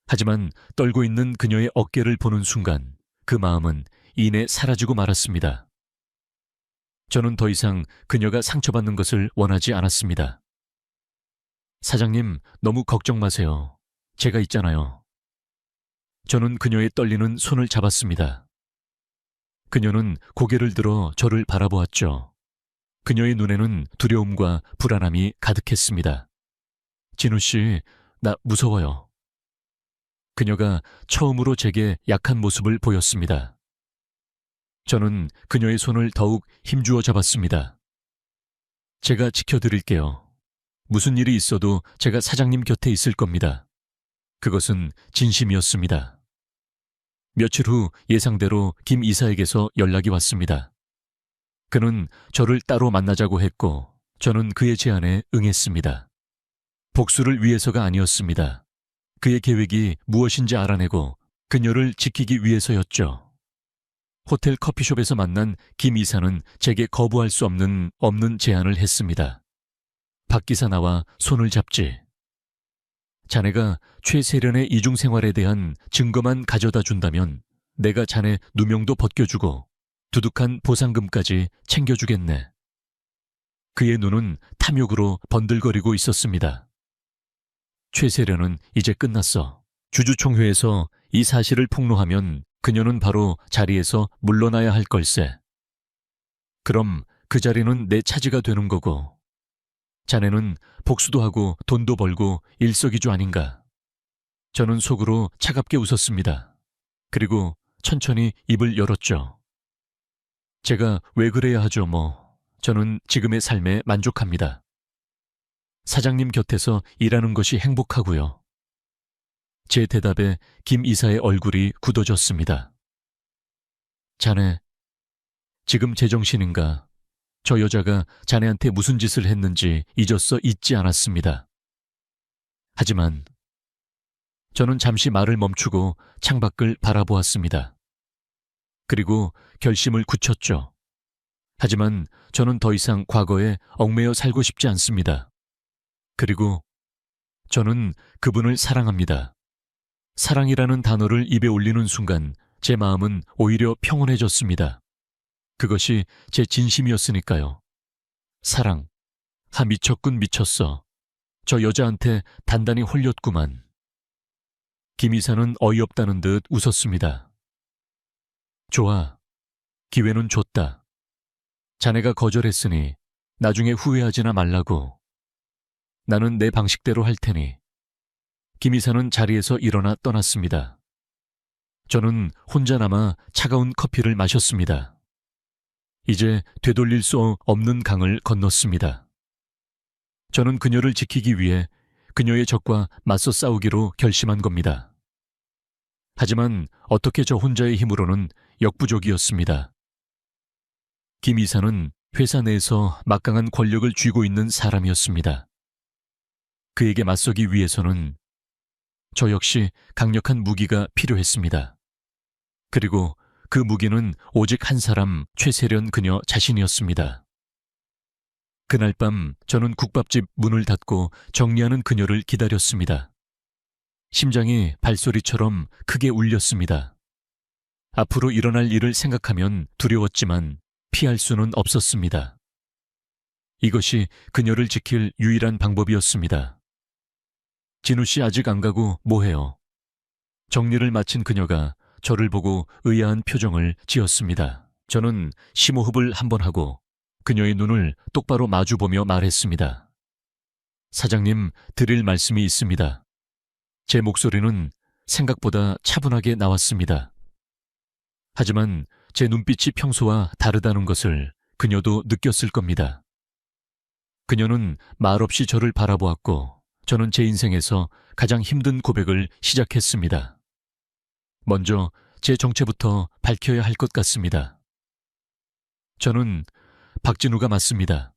하지만 떨고 있는 그녀의 어깨를 보는 순간 그 마음은 이내 사라지고 말았습니다. 저는 더 이상 그녀가 상처받는 것을 원하지 않았습니다. 사장님, 너무 걱정 마세요. 제가 있잖아요. 저는 그녀의 떨리는 손을 잡았습니다. 그녀는 고개를 들어 저를 바라보았죠. 그녀의 눈에는 두려움과 불안함이 가득했습니다. 진우 씨, 나 무서워요. 그녀가 처음으로 제게 약한 모습을 보였습니다. 저는 그녀의 손을 더욱 힘주어 잡았습니다. 제가 지켜드릴게요. 무슨 일이 있어도 제가 사장님 곁에 있을 겁니다. 그것은 진심이었습니다. 며칠 후 예상대로 김 이사에게서 연락이 왔습니다. 그는 저를 따로 만나자고 했고 저는 그의 제안에 응했습니다. 복수를 위해서가 아니었습니다. 그의 계획이 무엇인지 알아내고 그녀를 지키기 위해서였죠. 호텔 커피숍에서 만난 김 이사는 제게 거부할 수 없는 제안을 했습니다. 박 기사 나와 손을 잡지. 자네가 최세련의 이중생활에 대한 증거만 가져다 준다면 내가 자네 누명도 벗겨주고 두둑한 보상금까지 챙겨주겠네. 그의 눈은 탐욕으로 번들거리고 있었습니다. 최세련은 이제 끝났어. 주주총회에서 이 사실을 폭로하면 그녀는 바로 자리에서 물러나야 할 걸세. 그럼 그 자리는 내 차지가 되는 거고 자네는 복수도 하고 돈도 벌고 일석이조 아닌가. 저는 속으로 차갑게 웃었습니다. 그리고 천천히 입을 열었죠. 제가 왜 그래야 하죠 뭐. 저는 지금의 삶에 만족합니다. 사장님 곁에서 일하는 것이 행복하고요. 제 대답에 김 이사의 얼굴이 굳어졌습니다. 자네, 지금 제정신인가? 저 여자가 자네한테 무슨 짓을 했는지 잊었어 잊지 않았습니다. 하지만 저는 잠시 말을 멈추고 창밖을 바라보았습니다. 그리고 결심을 굳혔죠. 하지만 저는 더 이상 과거에 얽매여 살고 싶지 않습니다. 그리고 저는 그분을 사랑합니다. 사랑이라는 단어를 입에 올리는 순간 제 마음은 오히려 평온해졌습니다. 그것이 제 진심이었으니까요. 사랑. 미쳤군 미쳤어. 저 여자한테 단단히 홀렸구만. 김 이사는 어이없다는 듯 웃었습니다. 좋아. 기회는 줬다. 자네가 거절했으니 나중에 후회하지나 말라고. 나는 내 방식대로 할 테니. 김 이사는 자리에서 일어나 떠났습니다. 저는 혼자 남아 차가운 커피를 마셨습니다. 이제 되돌릴 수 없는 강을 건넜습니다. 저는 그녀를 지키기 위해 그녀의 적과 맞서 싸우기로 결심한 겁니다. 하지만 어떻게 저 혼자의 힘으로는 역부족이었습니다. 김 이사는 회사 내에서 막강한 권력을 쥐고 있는 사람이었습니다. 그에게 맞서기 위해서는 저 역시 강력한 무기가 필요했습니다. 그리고 그 무기는 오직 한 사람, 최세련 그녀 자신이었습니다. 그날 밤 저는 국밥집 문을 닫고 정리하는 그녀를 기다렸습니다. 심장이 발소리처럼 크게 울렸습니다. 앞으로 일어날 일을 생각하면 두려웠지만 피할 수는 없었습니다. 이것이 그녀를 지킬 유일한 방법이었습니다. 진우 씨 아직 안 가고 뭐해요? 정리를 마친 그녀가 저를 보고 의아한 표정을 지었습니다. 저는 심호흡을 한번 하고 그녀의 눈을 똑바로 마주보며 말했습니다. 사장님, 드릴 말씀이 있습니다. 제 목소리는 생각보다 차분하게 나왔습니다. 하지만 제 눈빛이 평소와 다르다는 것을 그녀도 느꼈을 겁니다. 그녀는 말없이 저를 바라보았고 저는 제 인생에서 가장 힘든 고백을 시작했습니다. 먼저 제 정체부터 밝혀야 할 것 같습니다. 저는 박진우가 맞습니다.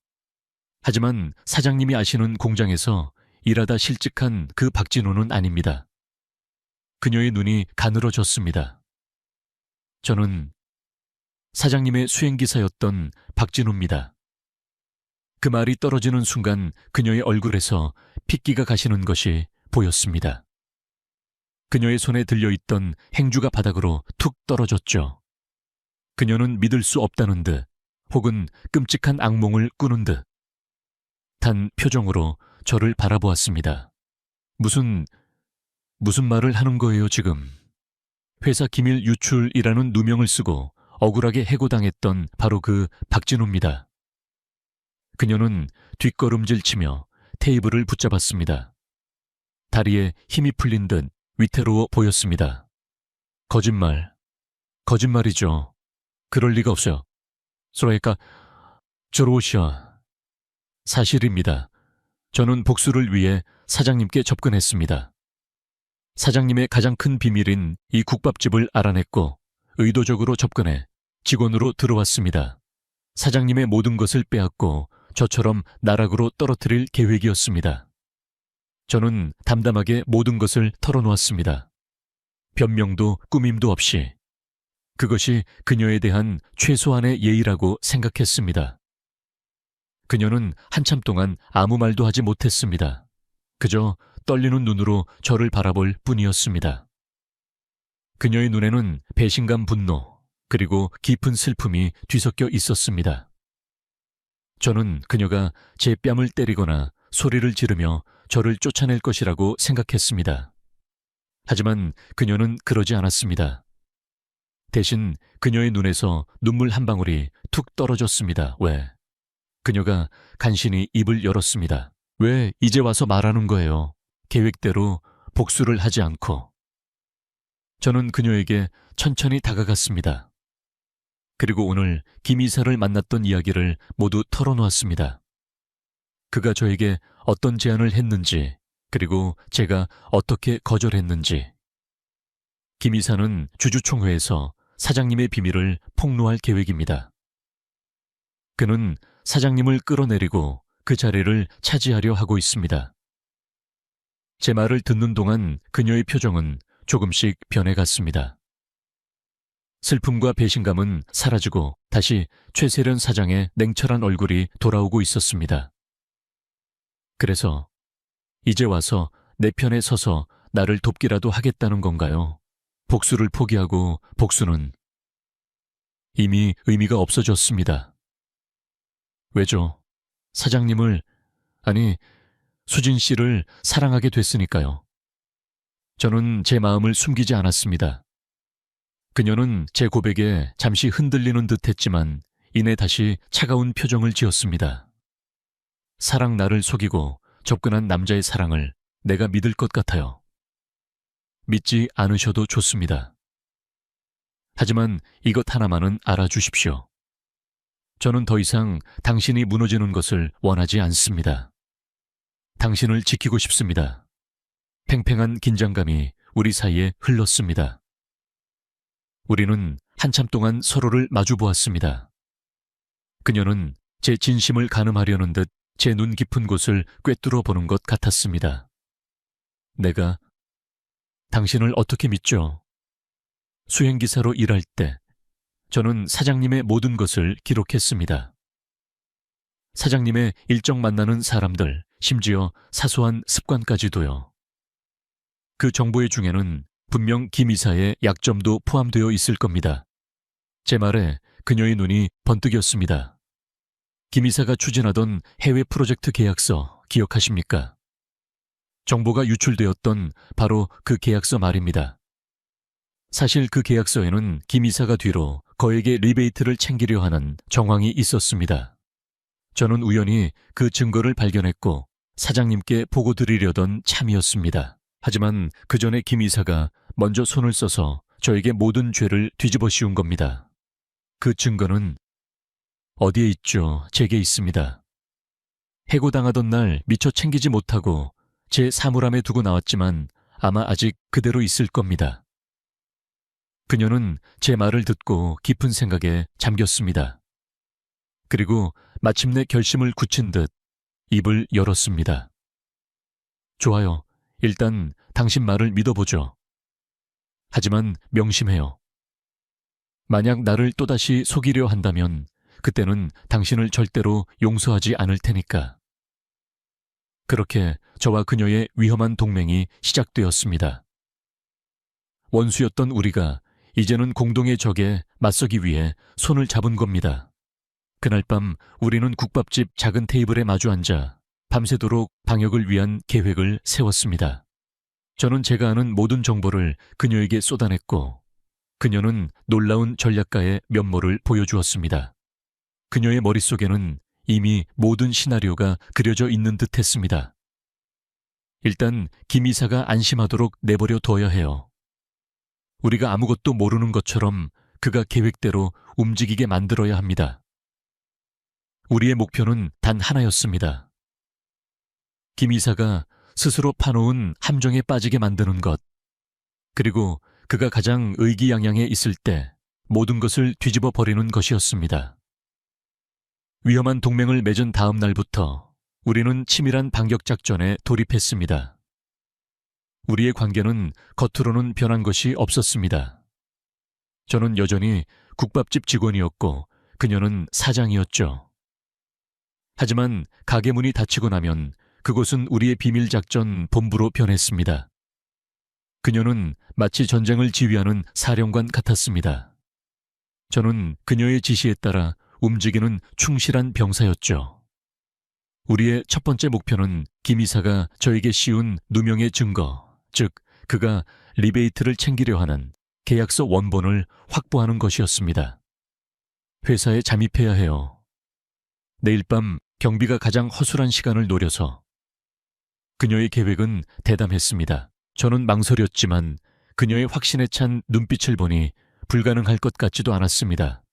하지만 사장님이 아시는 공장에서 일하다 실직한 그 박진우는 아닙니다. 그녀의 눈이 가늘어졌습니다. 저는 사장님의 수행기사였던 박진우입니다. 그 말이 떨어지는 순간 그녀의 얼굴에서 핏기가 가시는 것이 보였습니다. 그녀의 손에 들려있던 행주가 바닥으로 툭 떨어졌죠. 그녀는 믿을 수 없다는 듯 혹은 끔찍한 악몽을 꾸는 듯 단 표정으로 저를 바라보았습니다. 무슨 말을 하는 거예요 지금? 회사 기밀 유출이라는 누명을 쓰고 억울하게 해고당했던 바로 그 박진우입니다. 그녀는 뒷걸음질치며 테이블을 붙잡았습니다. 다리에 힘이 풀린 듯 위태로워 보였습니다. 거짓말이죠. 그럴 리가 없어요. 소라이까 저로오시아. 사실입니다. 저는 복수를 위해 사장님께 접근했습니다. 사장님의 가장 큰 비밀인 이 국밥집을 알아냈고 의도적으로 접근해 직원으로 들어왔습니다. 사장님의 모든 것을 빼앗고 저처럼 나락으로 떨어뜨릴 계획이었습니다. 저는 담담하게 모든 것을 털어놓았습니다. 변명도 꾸밈도 없이. 그것이 그녀에 대한 최소한의 예의라고 생각했습니다. 그녀는 한참 동안 아무 말도 하지 못했습니다. 그저 떨리는 눈으로 저를 바라볼 뿐이었습니다. 그녀의 눈에는 배신감, 분노, 그리고 깊은 슬픔이 뒤섞여 있었습니다. 저는 그녀가 제 뺨을 때리거나 소리를 지르며 저를 쫓아낼 것이라고 생각했습니다. 하지만 그녀는 그러지 않았습니다. 대신 그녀의 눈에서 눈물 한 방울이 툭 떨어졌습니다. 왜? 그녀가 간신히 입을 열었습니다. 왜 이제 와서 말하는 거예요? 계획대로 복수를 하지 않고. 저는 그녀에게 천천히 다가갔습니다. 그리고 오늘 김 이사를 만났던 이야기를 모두 털어놓았습니다. 그가 저에게 어떤 제안을 했는지, 그리고 제가 어떻게 거절했는지. 김 이사는 주주총회에서 사장님의 비밀을 폭로할 계획입니다. 그는 사장님을 끌어내리고 그 자리를 차지하려 하고 있습니다. 제 말을 듣는 동안 그녀의 표정은 조금씩 변해갔습니다. 슬픔과 배신감은 사라지고 다시 최세련 사장의 냉철한 얼굴이 돌아오고 있었습니다. 그래서 이제 와서 내 편에 서서 나를 돕기라도 하겠다는 건가요? 복수를 포기하고 복수는 이미 의미가 없어졌습니다. 왜죠? 사장님을, 아니, 수진 씨를 사랑하게 됐으니까요. 저는 제 마음을 숨기지 않았습니다. 그녀는 제 고백에 잠시 흔들리는 듯 했지만 이내 다시 차가운 표정을 지었습니다. 사랑 나를 속이고 접근한 남자의 사랑을 내가 믿을 것 같아요. 믿지 않으셔도 좋습니다. 하지만 이것 하나만은 알아주십시오. 저는 더 이상 당신이 무너지는 것을 원하지 않습니다. 당신을 지키고 싶습니다. 팽팽한 긴장감이 우리 사이에 흘렀습니다. 우리는 한참 동안 서로를 마주 보았습니다. 그녀는 제 진심을 가늠하려는 듯 제 눈 깊은 곳을 꿰뚫어 보는 것 같았습니다. 내가 당신을 어떻게 믿죠? 수행기사로 일할 때 저는 사장님의 모든 것을 기록했습니다. 사장님의 일정 만나는 사람들, 심지어 사소한 습관까지도요. 그 정보의 중에는 분명 김 이사의 약점도 포함되어 있을 겁니다. 제 말에 그녀의 눈이 번뜩였습니다. 김 이사가 추진하던 해외 프로젝트 계약서 기억하십니까? 정보가 유출되었던 바로 그 계약서 말입니다. 사실 그 계약서에는 김 이사가 뒤로 거액의 리베이트를 챙기려 하는 정황이 있었습니다. 저는 우연히 그 증거를 발견했고 사장님께 보고 드리려던 참이었습니다. 하지만 그 전에 김 이사가 먼저 손을 써서 저에게 모든 죄를 뒤집어 씌운 겁니다. 그 증거는 어디에 있죠? 제게 있습니다. 해고당하던 날 미처 챙기지 못하고 제 사물함에 두고 나왔지만 아마 아직 그대로 있을 겁니다. 그녀는 제 말을 듣고 깊은 생각에 잠겼습니다. 그리고 마침내 결심을 굳힌 듯 입을 열었습니다. 좋아요. 일단 당신 말을 믿어보죠. 하지만 명심해요. 만약 나를 또다시 속이려 한다면 그때는 당신을 절대로 용서하지 않을 테니까. 그렇게 저와 그녀의 위험한 동맹이 시작되었습니다. 원수였던 우리가 이제는 공동의 적에 맞서기 위해 손을 잡은 겁니다. 그날 밤 우리는 국밥집 작은 테이블에 마주 앉아 밤새도록 방역을 위한 계획을 세웠습니다. 저는 제가 아는 모든 정보를 그녀에게 쏟아냈고 그녀는 놀라운 전략가의 면모를 보여주었습니다. 그녀의 머릿속에는 이미 모든 시나리오가 그려져 있는 듯 했습니다. 일단 김 이사가 안심하도록 내버려 둬야 해요. 우리가 아무것도 모르는 것처럼 그가 계획대로 움직이게 만들어야 합니다. 우리의 목표는 단 하나였습니다. 김 이사가 스스로 파놓은 함정에 빠지게 만드는 것, 그리고 그가 가장 의기양양해 있을 때 모든 것을 뒤집어 버리는 것이었습니다. 위험한 동맹을 맺은 다음 날부터 우리는 치밀한 반격 작전에 돌입했습니다. 우리의 관계는 겉으로는 변한 것이 없었습니다. 저는 여전히 국밥집 직원이었고 그녀는 사장이었죠. 하지만 가게 문이 닫히고 나면 그곳은 우리의 비밀작전 본부로 변했습니다. 그녀는 마치 전쟁을 지휘하는 사령관 같았습니다. 저는 그녀의 지시에 따라 움직이는 충실한 병사였죠. 우리의 첫 번째 목표는 김 이사가 저에게 씌운 누명의 증거, 즉 그가 리베이트를 챙기려 하는 계약서 원본을 확보하는 것이었습니다. 회사에 잠입해야 해요. 내일 밤 경비가 가장 허술한 시간을 노려서. 그녀의 계획은 대담했습니다. 저는 망설였지만 그녀의 확신에 찬 눈빛을 보니 불가능할 것 같지도 않았습니다.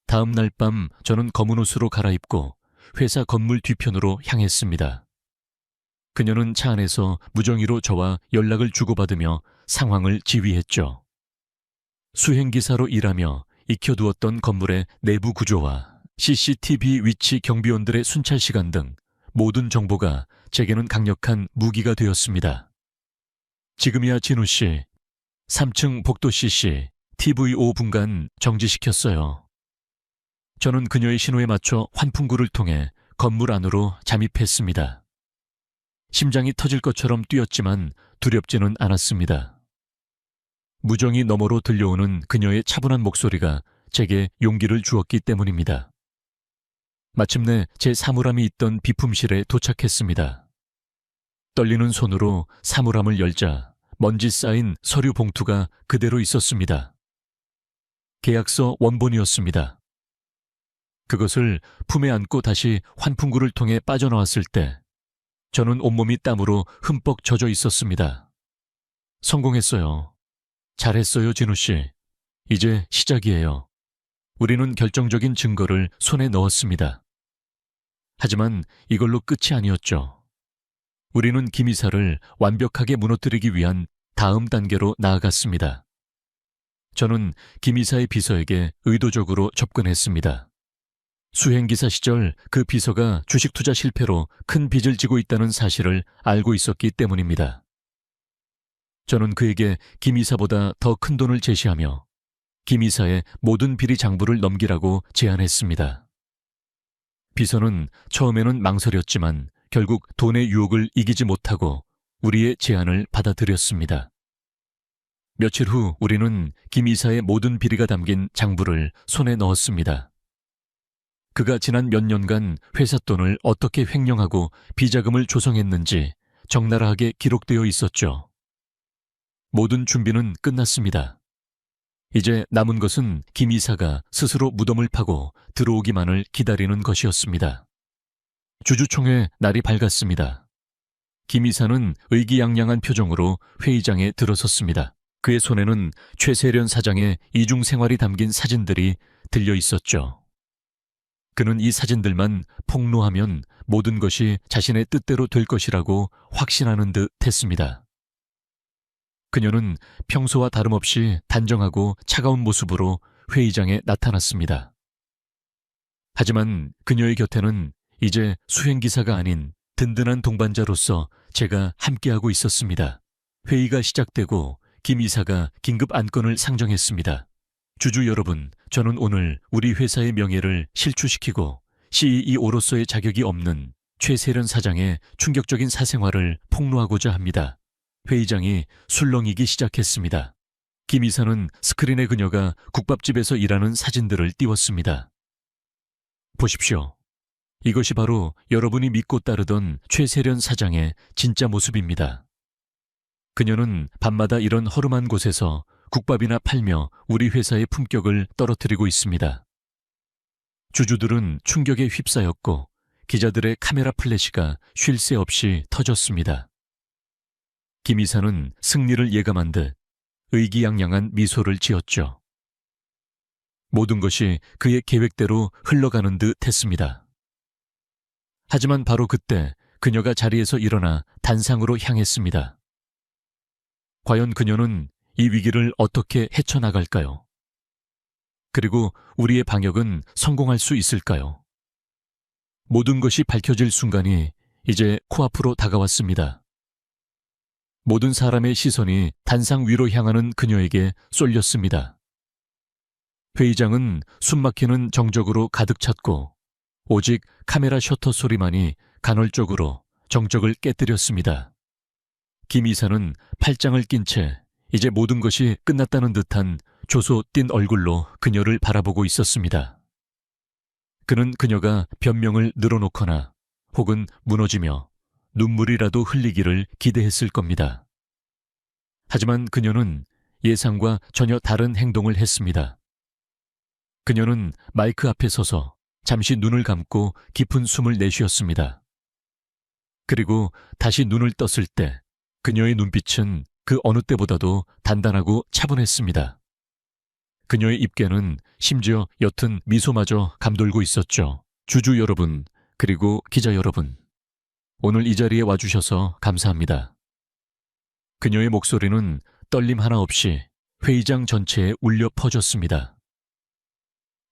다음 날 밤 저는 검은 옷으로 갈아입고 회사 건물 뒤편으로 향했습니다. 그녀는 차 안에서 무정의로 저와 연락을 주고받으며 상황을 지휘했죠. 수행기사로 일하며 익혀두었던 건물의 내부 구조와 CCTV 위치 경비원들의 순찰 시간 등 모든 정보가 제게는 강력한 무기가 되었습니다. 지금이야 진우 씨, 3층 복도 CC, TV 5분간 정지시켰어요. 저는 그녀의 신호에 맞춰 환풍구를 통해 건물 안으로 잠입했습니다. 심장이 터질 것처럼 뛰었지만 두렵지는 않았습니다. 무정이 너머로 들려오는 그녀의 차분한 목소리가 제게 용기를 주었기 때문입니다. 마침내 제 사물함이 있던 비품실에 도착했습니다. 떨리는 손으로 사물함을 열자 먼지 쌓인 서류 봉투가 그대로 있었습니다. 계약서 원본이었습니다. 그것을 품에 안고 다시 환풍구를 통해 빠져나왔을 때 저는 온몸이 땀으로 흠뻑 젖어 있었습니다. 성공했어요. 잘했어요, 진우 씨. 이제 시작이에요. 우리는 결정적인 증거를 손에 넣었습니다. 하지만 이걸로 끝이 아니었죠. 우리는 김 이사를 완벽하게 무너뜨리기 위한 다음 단계로 나아갔습니다. 저는 김 이사의 비서에게 의도적으로 접근했습니다. 수행기사 시절 그 비서가 주식 투자 실패로 큰 빚을 지고 있다는 사실을 알고 있었기 때문입니다. 저는 그에게 김 이사보다 더 큰 돈을 제시하며 김 이사의 모든 비리 장부를 넘기라고 제안했습니다. 비서는 처음에는 망설였지만 결국 돈의 유혹을 이기지 못하고 우리의 제안을 받아들였습니다. 며칠 후 우리는 김 이사의 모든 비리가 담긴 장부를 손에 넣었습니다. 그가 지난 몇 년간 회사 돈을 어떻게 횡령하고 비자금을 조성했는지 적나라하게 기록되어 있었죠. 모든 준비는 끝났습니다. 이제 남은 것은 김 이사가 스스로 무덤을 파고 들어오기만을 기다리는 것이었습니다. 주주총회 날이 밝았습니다. 김 이사는 의기양양한 표정으로 회의장에 들어섰습니다. 그의 손에는 최세련 사장의 이중 생활이 담긴 사진들이 들려 있었죠. 그는 이 사진들만 폭로하면 모든 것이 자신의 뜻대로 될 것이라고 확신하는 듯 했습니다. 그녀는 평소와 다름없이 단정하고 차가운 모습으로 회의장에 나타났습니다. 하지만 그녀의 곁에는 이제 수행기사가 아닌 든든한 동반자로서 제가 함께하고 있었습니다. 회의가 시작되고 김 이사가 긴급 안건을 상정했습니다. 주주 여러분, 저는 오늘 우리 회사의 명예를 실추시키고 CEO로서의 자격이 없는 최세련 사장의 충격적인 사생활을 폭로하고자 합니다. 회의장이 술렁이기 시작했습니다. 김 이사는 스크린에 그녀가 국밥집에서 일하는 사진들을 띄웠습니다. 보십시오. 이것이 바로 여러분이 믿고 따르던 최세련 사장의 진짜 모습입니다. 그녀는 밤마다 이런 허름한 곳에서 국밥이나 팔며 우리 회사의 품격을 떨어뜨리고 있습니다. 주주들은 충격에 휩싸였고 기자들의 카메라 플래시가 쉴 새 없이 터졌습니다. 김 이사는 승리를 예감한 듯 의기양양한 미소를 지었죠. 모든 것이 그의 계획대로 흘러가는 듯 했습니다. 하지만 바로 그때 그녀가 자리에서 일어나 단상으로 향했습니다. 과연 그녀는 이 위기를 어떻게 헤쳐나갈까요? 그리고 우리의 방역은 성공할 수 있을까요? 모든 것이 밝혀질 순간이 이제 코앞으로 다가왔습니다. 모든 사람의 시선이 단상 위로 향하는 그녀에게 쏠렸습니다. 회의장은 숨막히는 정적으로 가득 찼고 오직 카메라 셔터 소리만이 간헐적으로 정적을 깨뜨렸습니다. 김 이사는 팔짱을 낀 채 이제 모든 것이 끝났다는 듯한 조소 띈 얼굴로 그녀를 바라보고 있었습니다. 그는 그녀가 변명을 늘어놓거나 혹은 무너지며 눈물이라도 흘리기를 기대했을 겁니다. 하지만 그녀는 예상과 전혀 다른 행동을 했습니다. 그녀는 마이크 앞에 서서 잠시 눈을 감고 깊은 숨을 내쉬었습니다. 그리고 다시 눈을 떴을 때 그녀의 눈빛은 그 어느 때보다도 단단하고 차분했습니다. 그녀의 입계는 심지어 옅은 미소마저 감돌고 있었죠. 주주 여러분, 그리고 기자 여러분, 오늘 이 자리에 와주셔서 감사합니다. 그녀의 목소리는 떨림 하나 없이 회의장 전체에 울려 퍼졌습니다.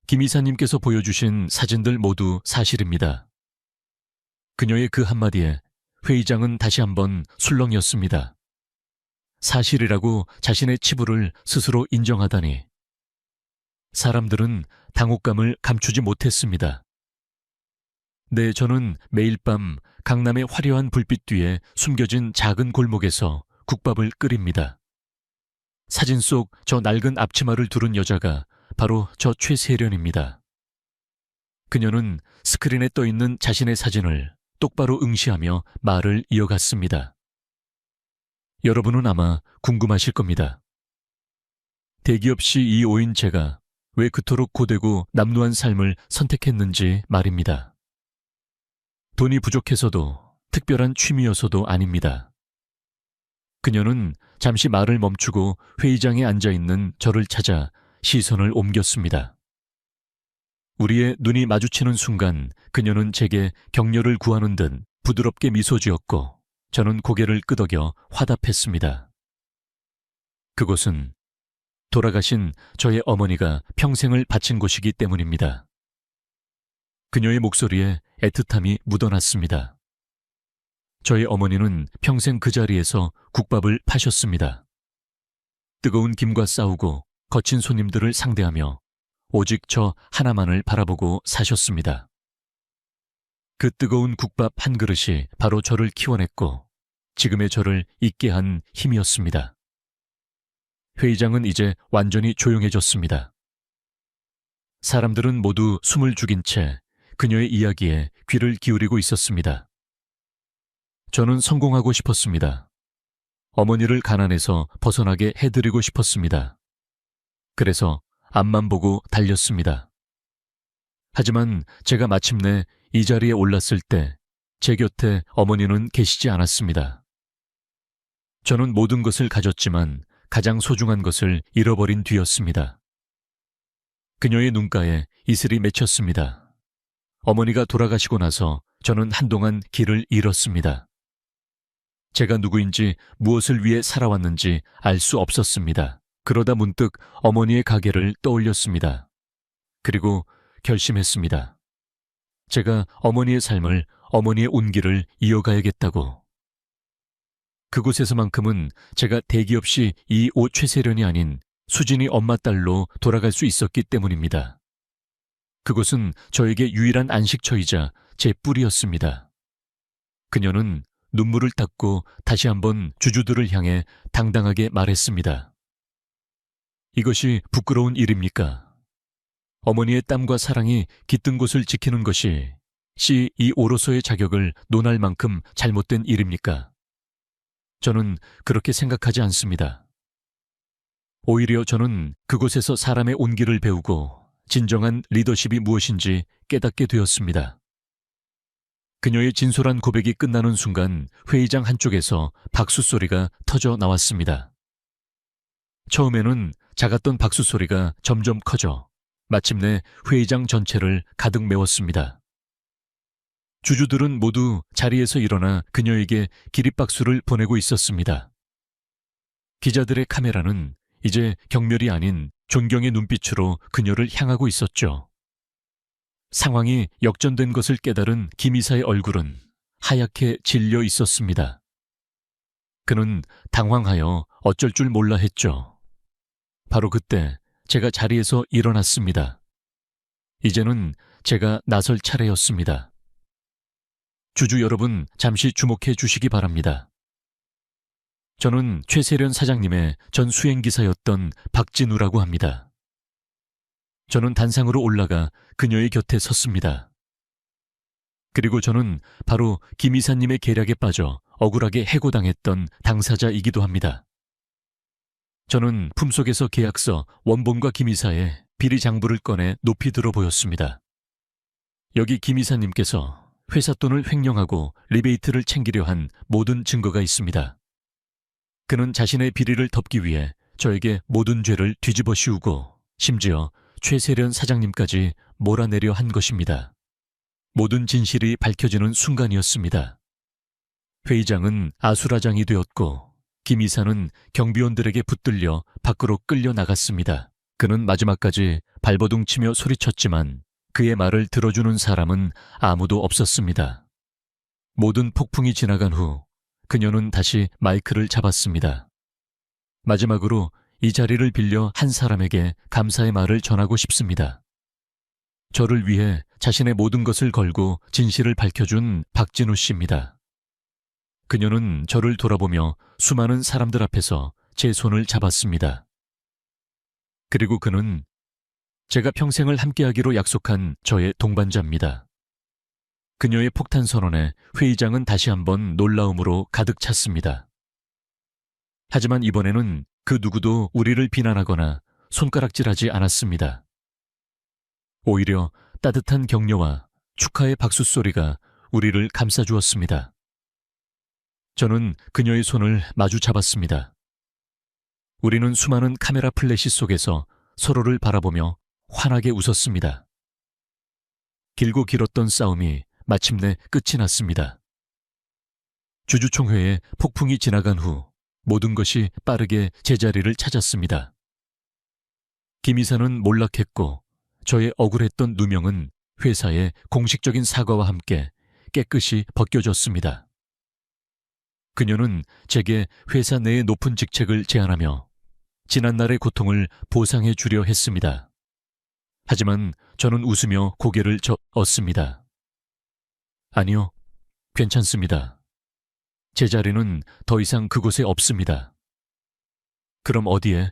김 이사님께서 보여주신 사진들 모두 사실입니다. 그녀의 그 한마디에 회의장은 다시 한번 술렁였습니다. 사실이라고 자신의 치부를 스스로 인정하다니 사람들은 당혹감을 감추지 못했습니다. 네, 저는 매일 밤 강남의 화려한 불빛 뒤에 숨겨진 작은 골목에서 국밥을 끓입니다. 사진 속 저 낡은 앞치마를 두른 여자가 바로 저 최세련입니다. 그녀는 스크린에 떠 있는 자신의 사진을 똑바로 응시하며 말을 이어갔습니다. 여러분은 아마 궁금하실 겁니다. 대기업 CEO인 제가 왜 그토록 고되고 남루한 삶을 선택했는지 말입니다. 돈이 부족해서도 특별한 취미여서도 아닙니다. 그녀는 잠시 말을 멈추고 회의장에 앉아있는 저를 찾아 시선을 옮겼습니다. 우리의 눈이 마주치는 순간 그녀는 제게 격려를 구하는 듯 부드럽게 미소 지었고 저는 고개를 끄덕여 화답했습니다. 그곳은 돌아가신 저의 어머니가 평생을 바친 곳이기 때문입니다. 그녀의 목소리에 애틋함이 묻어났습니다. 저의 어머니는 평생 그 자리에서 국밥을 파셨습니다. 뜨거운 김과 싸우고 거친 손님들을 상대하며 오직 저 하나만을 바라보고 사셨습니다. 그 뜨거운 국밥 한 그릇이 바로 저를 키워냈고 지금의 저를 있게 한 힘이었습니다. 회의장은 이제 완전히 조용해졌습니다. 사람들은 모두 숨을 죽인 채 그녀의 이야기에 귀를 기울이고 있었습니다. 저는 성공하고 싶었습니다. 어머니를 가난에서 벗어나게 해드리고 싶었습니다. 그래서 앞만 보고 달렸습니다. 하지만 제가 마침내 이 자리에 올랐을 때 제 곁에 어머니는 계시지 않았습니다. 저는 모든 것을 가졌지만 가장 소중한 것을 잃어버린 뒤였습니다. 그녀의 눈가에 이슬이 맺혔습니다. 어머니가 돌아가시고 나서 저는 한동안 길을 잃었습니다. 제가 누구인지 무엇을 위해 살아왔는지 알 수 없었습니다. 그러다 문득 어머니의 가게를 떠올렸습니다. 그리고 결심했습니다. 제가 어머니의 삶을, 어머니의 온기를 이어가야겠다고. 그곳에서만큼은 제가 대기업 CEO 최세련이 아닌 수진이 엄마 딸로 돌아갈 수 있었기 때문입니다. 그곳은 저에게 유일한 안식처이자 제 뿔이었습니다. 그녀는 눈물을 닦고 다시 한번 주주들을 향해 당당하게 말했습니다. 이것이 부끄러운 일입니까? 어머니의 땀과 사랑이 깃든 곳을 지키는 것이 CEO로서의 자격을 논할 만큼 잘못된 일입니까? 저는 그렇게 생각하지 않습니다. 오히려 저는 그곳에서 사람의 온기를 배우고 진정한 리더십이 무엇인지 깨닫게 되었습니다. 그녀의 진솔한 고백이 끝나는 순간 회의장 한쪽에서 박수 소리가 터져 나왔습니다. 처음에는 작았던 박수 소리가 점점 커져 마침내 회의장 전체를 가득 메웠습니다. 주주들은 모두 자리에서 일어나 그녀에게 기립박수를 보내고 있었습니다. 기자들의 카메라는 이제 경멸이 아닌 존경의 눈빛으로 그녀를 향하고 있었죠. 상황이 역전된 것을 깨달은 김 이사의 얼굴은 하얗게 질려 있었습니다. 그는 당황하여 어쩔 줄 몰라 했죠. 바로 그때 제가 자리에서 일어났습니다. 이제는 제가 나설 차례였습니다. 주주 여러분, 잠시 주목해 주시기 바랍니다. 저는 최세련 사장님의 전 수행기사였던 박진우라고 합니다. 저는 단상으로 올라가 그녀의 곁에 섰습니다. 그리고 저는 바로 김 이사님의 계략에 빠져 억울하게 해고당했던 당사자이기도 합니다. 저는 품속에서 계약서, 원본과 김 이사의 비리 장부를 꺼내 높이 들어 보였습니다. 여기 김 이사님께서 회사 돈을 횡령하고 리베이트를 챙기려 한 모든 증거가 있습니다. 그는 자신의 비리를 덮기 위해 저에게 모든 죄를 뒤집어 씌우고 심지어 최세련 사장님까지 몰아내려 한 것입니다. 모든 진실이 밝혀지는 순간이었습니다. 회의장은 아수라장이 되었고 김 이사는 경비원들에게 붙들려 밖으로 끌려 나갔습니다. 그는 마지막까지 발버둥 치며 소리쳤지만 그의 말을 들어주는 사람은 아무도 없었습니다. 모든 폭풍이 지나간 후 그녀는 다시 마이크를 잡았습니다. 마지막으로 이 자리를 빌려 한 사람에게 감사의 말을 전하고 싶습니다. 저를 위해 자신의 모든 것을 걸고 진실을 밝혀준 박진우 씨입니다. 그녀는 저를 돌아보며 수많은 사람들 앞에서 제 손을 잡았습니다. 그리고 그는 제가 평생을 함께하기로 약속한 저의 동반자입니다. 그녀의 폭탄 선언에 회의장은 다시 한번 놀라움으로 가득 찼습니다. 하지만 이번에는 그 누구도 우리를 비난하거나 손가락질하지 않았습니다. 오히려 따뜻한 격려와 축하의 박수 소리가 우리를 감싸주었습니다. 저는 그녀의 손을 마주 잡았습니다. 우리는 수많은 카메라 플래시 속에서 서로를 바라보며 환하게 웃었습니다. 길고 길었던 싸움이 마침내 끝이 났습니다. 주주총회에 폭풍이 지나간 후 모든 것이 빠르게 제자리를 찾았습니다. 김 이사는 몰락했고 저의 억울했던 누명은 회사의 공식적인 사과와 함께 깨끗이 벗겨졌습니다. 그녀는 제게 회사 내의 높은 직책을 제안하며 지난날의 고통을 보상해 주려 했습니다. 하지만 저는 웃으며 고개를 저었습니다. 아니요, 괜찮습니다. 제 자리는 더 이상 그곳에 없습니다. 그럼 어디에?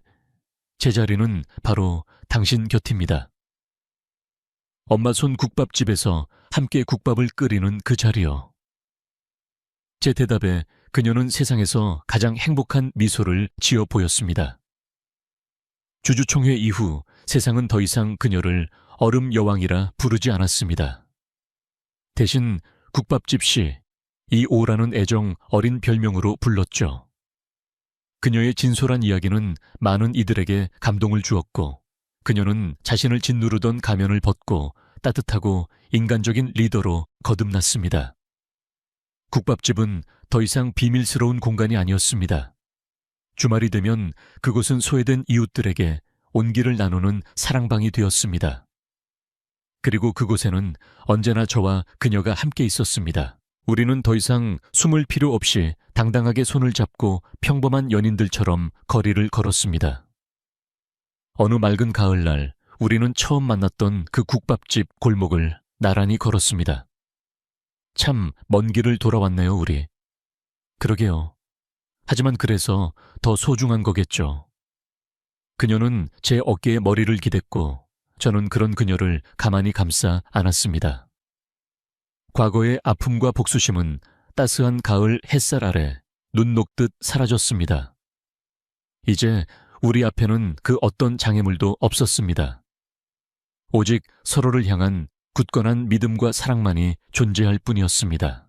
제 자리는 바로 당신 곁입니다. 엄마 손 국밥집에서 함께 국밥을 끓이는 그 자리요. 제 대답에 그녀는 세상에서 가장 행복한 미소를 지어 보였습니다. 주주총회 이후 세상은 더 이상 그녀를 얼음 여왕이라 부르지 않았습니다. 대신 국밥집 씨, 이 오라는 애정 어린 별명으로 불렀죠. 그녀의 진솔한 이야기는 많은 이들에게 감동을 주었고 그녀는 자신을 짓누르던 가면을 벗고 따뜻하고 인간적인 리더로 거듭났습니다. 국밥집은 더 이상 비밀스러운 공간이 아니었습니다. 주말이 되면 그곳은 소외된 이웃들에게 온기를 나누는 사랑방이 되었습니다. 그리고 그곳에는 언제나 저와 그녀가 함께 있었습니다. 우리는 더 이상 숨을 필요 없이 당당하게 손을 잡고 평범한 연인들처럼 거리를 걸었습니다. 어느 맑은 가을날 우리는 처음 만났던 그 국밥집 골목을 나란히 걸었습니다. 참 먼 길을 돌아왔네요, 우리. 그러게요. 하지만 그래서 더 소중한 거겠죠. 그녀는 제 어깨에 머리를 기댔고 저는 그런 그녀를 가만히 감싸 안았습니다. 과거의 아픔과 복수심은 따스한 가을 햇살 아래 눈 녹듯 사라졌습니다. 이제 우리 앞에는 그 어떤 장애물도 없었습니다. 오직 서로를 향한 굳건한 믿음과 사랑만이 존재할 뿐이었습니다.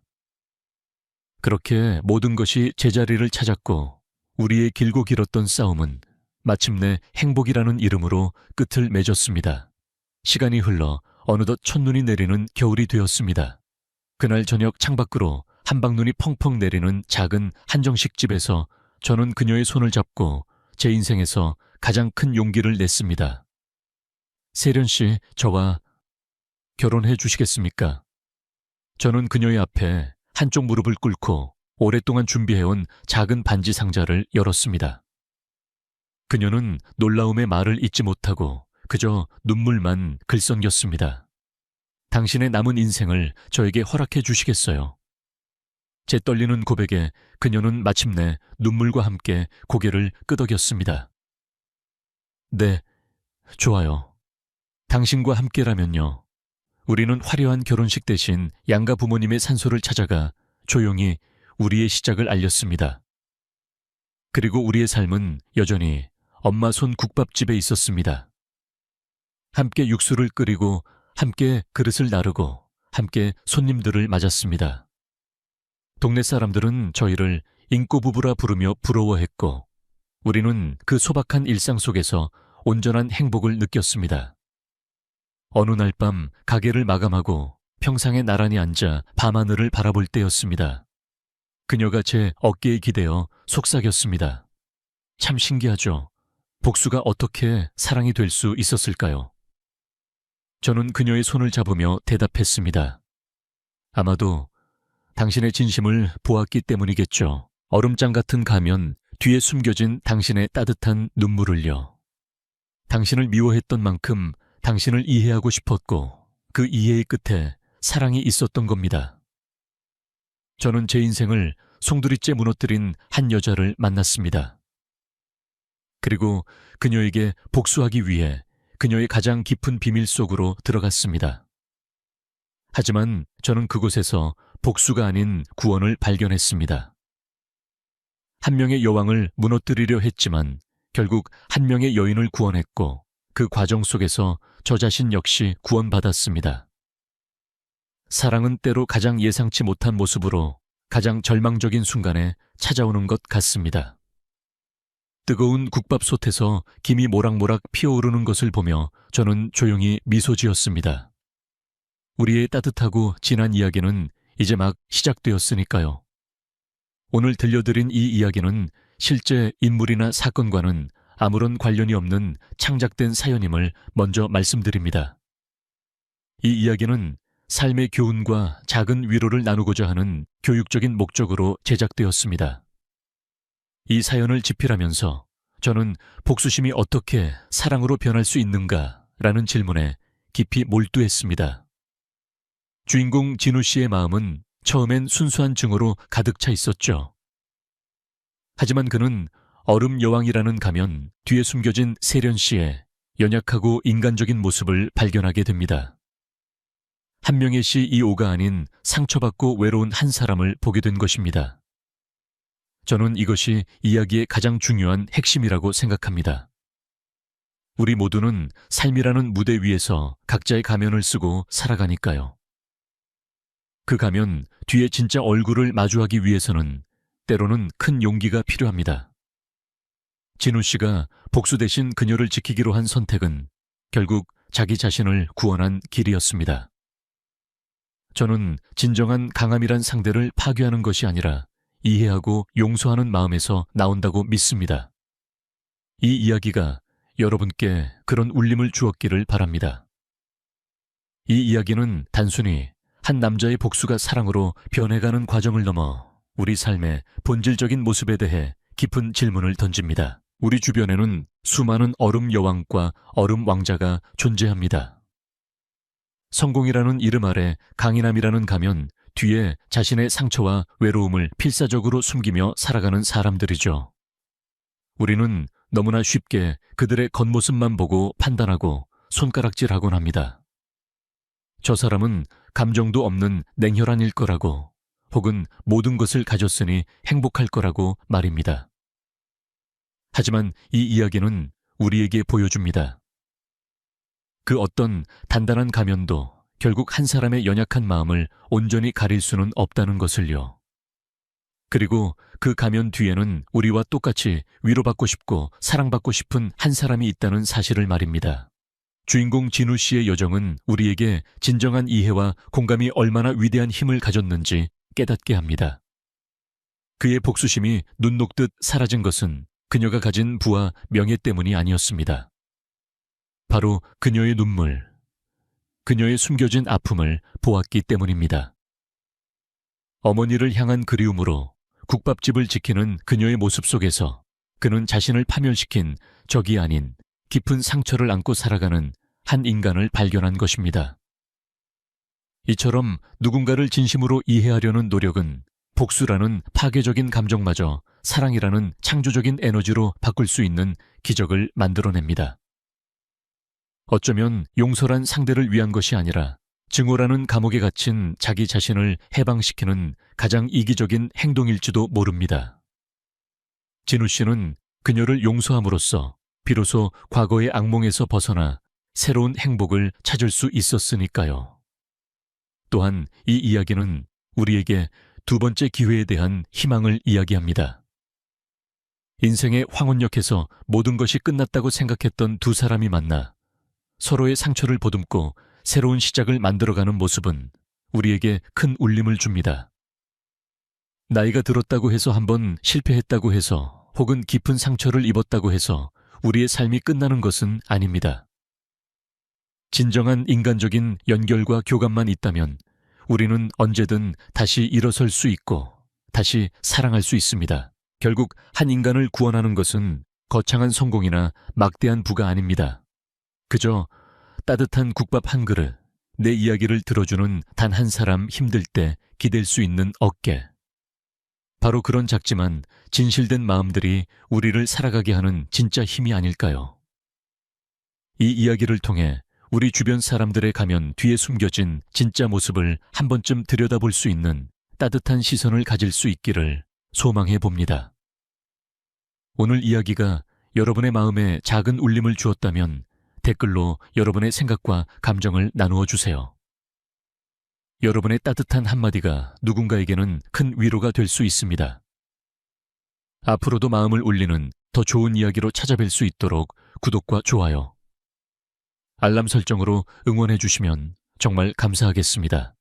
그렇게 모든 것이 제자리를 찾았고 우리의 길고 길었던 싸움은 마침내 행복이라는 이름으로 끝을 맺었습니다. 시간이 흘러 어느덧 첫눈이 내리는 겨울이 되었습니다. 그날 저녁 창밖으로 한방눈이 펑펑 내리는 작은 한정식 집에서 저는 그녀의 손을 잡고 제 인생에서 가장 큰 용기를 냈습니다. 세련 씨, 저와 결혼해 주시겠습니까? 저는 그녀의 앞에 한쪽 무릎을 꿇고 오랫동안 준비해온 작은 반지 상자를 열었습니다. 그녀는 놀라움의 말을 잇지 못하고 그저 눈물만 글썽였습니다. 당신의 남은 인생을 저에게 허락해 주시겠어요? 제 떨리는 고백에 그녀는 마침내 눈물과 함께 고개를 끄덕였습니다. 네, 좋아요. 당신과 함께라면요. 우리는 화려한 결혼식 대신 양가 부모님의 산소를 찾아가 조용히 우리의 시작을 알렸습니다. 그리고 우리의 삶은 여전히 엄마 손 국밥집에 있었습니다. 함께 육수를 끓이고 함께 그릇을 나르고 함께 손님들을 맞았습니다. 동네 사람들은 저희를 인꼬부부라 부르며 부러워했고 우리는 그 소박한 일상 속에서 온전한 행복을 느꼈습니다. 어느 날 밤 가게를 마감하고 평상에 나란히 앉아 밤하늘을 바라볼 때였습니다. 그녀가 제 어깨에 기대어 속삭였습니다. 참 신기하죠. 복수가 어떻게 사랑이 될 수 있었을까요? 저는 그녀의 손을 잡으며 대답했습니다. 아마도 당신의 진심을 보았기 때문이겠죠. 얼음장 같은 가면 뒤에 숨겨진 당신의 따뜻한 눈물을요. 당신을 미워했던 만큼 당신을 이해하고 싶었고 그 이해의 끝에 사랑이 있었던 겁니다. 저는 제 인생을 송두리째 무너뜨린 한 여자를 만났습니다. 그리고 그녀에게 복수하기 위해 그녀의 가장 깊은 비밀 속으로 들어갔습니다. 하지만 저는 그곳에서 복수가 아닌 구원을 발견했습니다. 한 명의 여왕을 무너뜨리려 했지만 결국 한 명의 여인을 구원했고 그 과정 속에서 저 자신 역시 구원받았습니다. 사랑은 때로 가장 예상치 못한 모습으로 가장 절망적인 순간에 찾아오는 것 같습니다. 뜨거운 국밥솥에서 김이 모락모락 피어오르는 것을 보며 저는 조용히 미소 지었습니다. 우리의 따뜻하고 진한 이야기는 이제 막 시작되었으니까요. 오늘 들려드린 이 이야기는 실제 인물이나 사건과는 아무런 관련이 없는 창작된 사연임을 먼저 말씀드립니다. 이 이야기는 삶의 교훈과 작은 위로를 나누고자 하는 교육적인 목적으로 제작되었습니다. 이 사연을 집필하면서 저는 복수심이 어떻게 사랑으로 변할 수 있는가라는 질문에 깊이 몰두했습니다. 주인공 진우 씨의 마음은 처음엔 순수한 증오로 가득 차 있었죠. 하지만 그는 얼음 여왕이라는 가면 뒤에 숨겨진 세련 씨의 연약하고 인간적인 모습을 발견하게 됩니다. 한 명의 CEO가 아닌 상처받고 외로운 한 사람을 보게 된 것입니다. 저는 이것이 이야기의 가장 중요한 핵심이라고 생각합니다. 우리 모두는 삶이라는 무대 위에서 각자의 가면을 쓰고 살아가니까요. 그 가면 뒤에 진짜 얼굴을 마주하기 위해서는 때로는 큰 용기가 필요합니다. 진우 씨가 복수 대신 그녀를 지키기로 한 선택은 결국 자기 자신을 구원한 길이었습니다. 저는 진정한 강함이란 상대를 파괴하는 것이 아니라 이해하고 용서하는 마음에서 나온다고 믿습니다. 이 이야기가 여러분께 그런 울림을 주었기를 바랍니다. 이 이야기는 단순히 한 남자의 복수가 사랑으로 변해가는 과정을 넘어 우리 삶의 본질적인 모습에 대해 깊은 질문을 던집니다. 우리 주변에는 수많은 얼음 여왕과 얼음 왕자가 존재합니다. 성공이라는 이름 아래 강인함이라는 가면 뒤에 자신의 상처와 외로움을 필사적으로 숨기며 살아가는 사람들이죠. 우리는 너무나 쉽게 그들의 겉모습만 보고 판단하고 손가락질하곤 합니다. 저 사람은 감정도 없는 냉혈한 일 거라고, 혹은 모든 것을 가졌으니 행복할 거라고 말입니다. 하지만 이 이야기는 우리에게 보여줍니다. 그 어떤 단단한 가면도 결국 한 사람의 연약한 마음을 온전히 가릴 수는 없다는 것을요. 그리고 그 가면 뒤에는 우리와 똑같이 위로받고 싶고 사랑받고 싶은 한 사람이 있다는 사실을 말입니다. 주인공 진우 씨의 여정은 우리에게 진정한 이해와 공감이 얼마나 위대한 힘을 가졌는지 깨닫게 합니다. 그의 복수심이 눈 녹듯 사라진 것은 그녀가 가진 부와 명예 때문이 아니었습니다. 바로 그녀의 눈물, 그녀의 숨겨진 아픔을 보았기 때문입니다. 어머니를 향한 그리움으로 국밥집을 지키는 그녀의 모습 속에서 그는 자신을 파멸시킨 적이 아닌 깊은 상처를 안고 살아가는 한 인간을 발견한 것입니다. 이처럼 누군가를 진심으로 이해하려는 노력은 복수라는 파괴적인 감정마저 사랑이라는 창조적인 에너지로 바꿀 수 있는 기적을 만들어냅니다. 어쩌면 용서란 상대를 위한 것이 아니라 증오라는 감옥에 갇힌 자기 자신을 해방시키는 가장 이기적인 행동일지도 모릅니다. 진우 씨는 그녀를 용서함으로써 비로소 과거의 악몽에서 벗어나 새로운 행복을 찾을 수 있었으니까요. 또한 이 이야기는 우리에게 두 번째 기회에 대한 희망을 이야기합니다. 인생의 황혼역에서 모든 것이 끝났다고 생각했던 두 사람이 만나 서로의 상처를 보듬고 새로운 시작을 만들어가는 모습은 우리에게 큰 울림을 줍니다. 나이가 들었다고 해서 한번 실패했다고 해서 혹은 깊은 상처를 입었다고 해서 우리의 삶이 끝나는 것은 아닙니다. 진정한 인간적인 연결과 교감만 있다면 우리는 언제든 다시 일어설 수 있고 다시 사랑할 수 있습니다. 결국 한 인간을 구원하는 것은 거창한 성공이나 막대한 부가 아닙니다. 그저 따뜻한 국밥 한 그릇, 내 이야기를 들어주는 단 한 사람 힘들 때 기댈 수 있는 어깨. 바로 그런 작지만 진실된 마음들이 우리를 살아가게 하는 진짜 힘이 아닐까요? 이 이야기를 통해 우리 주변 사람들의 가면 뒤에 숨겨진 진짜 모습을 한 번쯤 들여다볼 수 있는 따뜻한 시선을 가질 수 있기를 소망해 봅니다. 오늘 이야기가 여러분의 마음에 작은 울림을 주었다면 댓글로 여러분의 생각과 감정을 나누어 주세요. 여러분의 따뜻한 한마디가 누군가에게는 큰 위로가 될 수 있습니다. 앞으로도 마음을 울리는 더 좋은 이야기로 찾아뵐 수 있도록 구독과 좋아요, 알람 설정으로 응원해 주시면 정말 감사하겠습니다.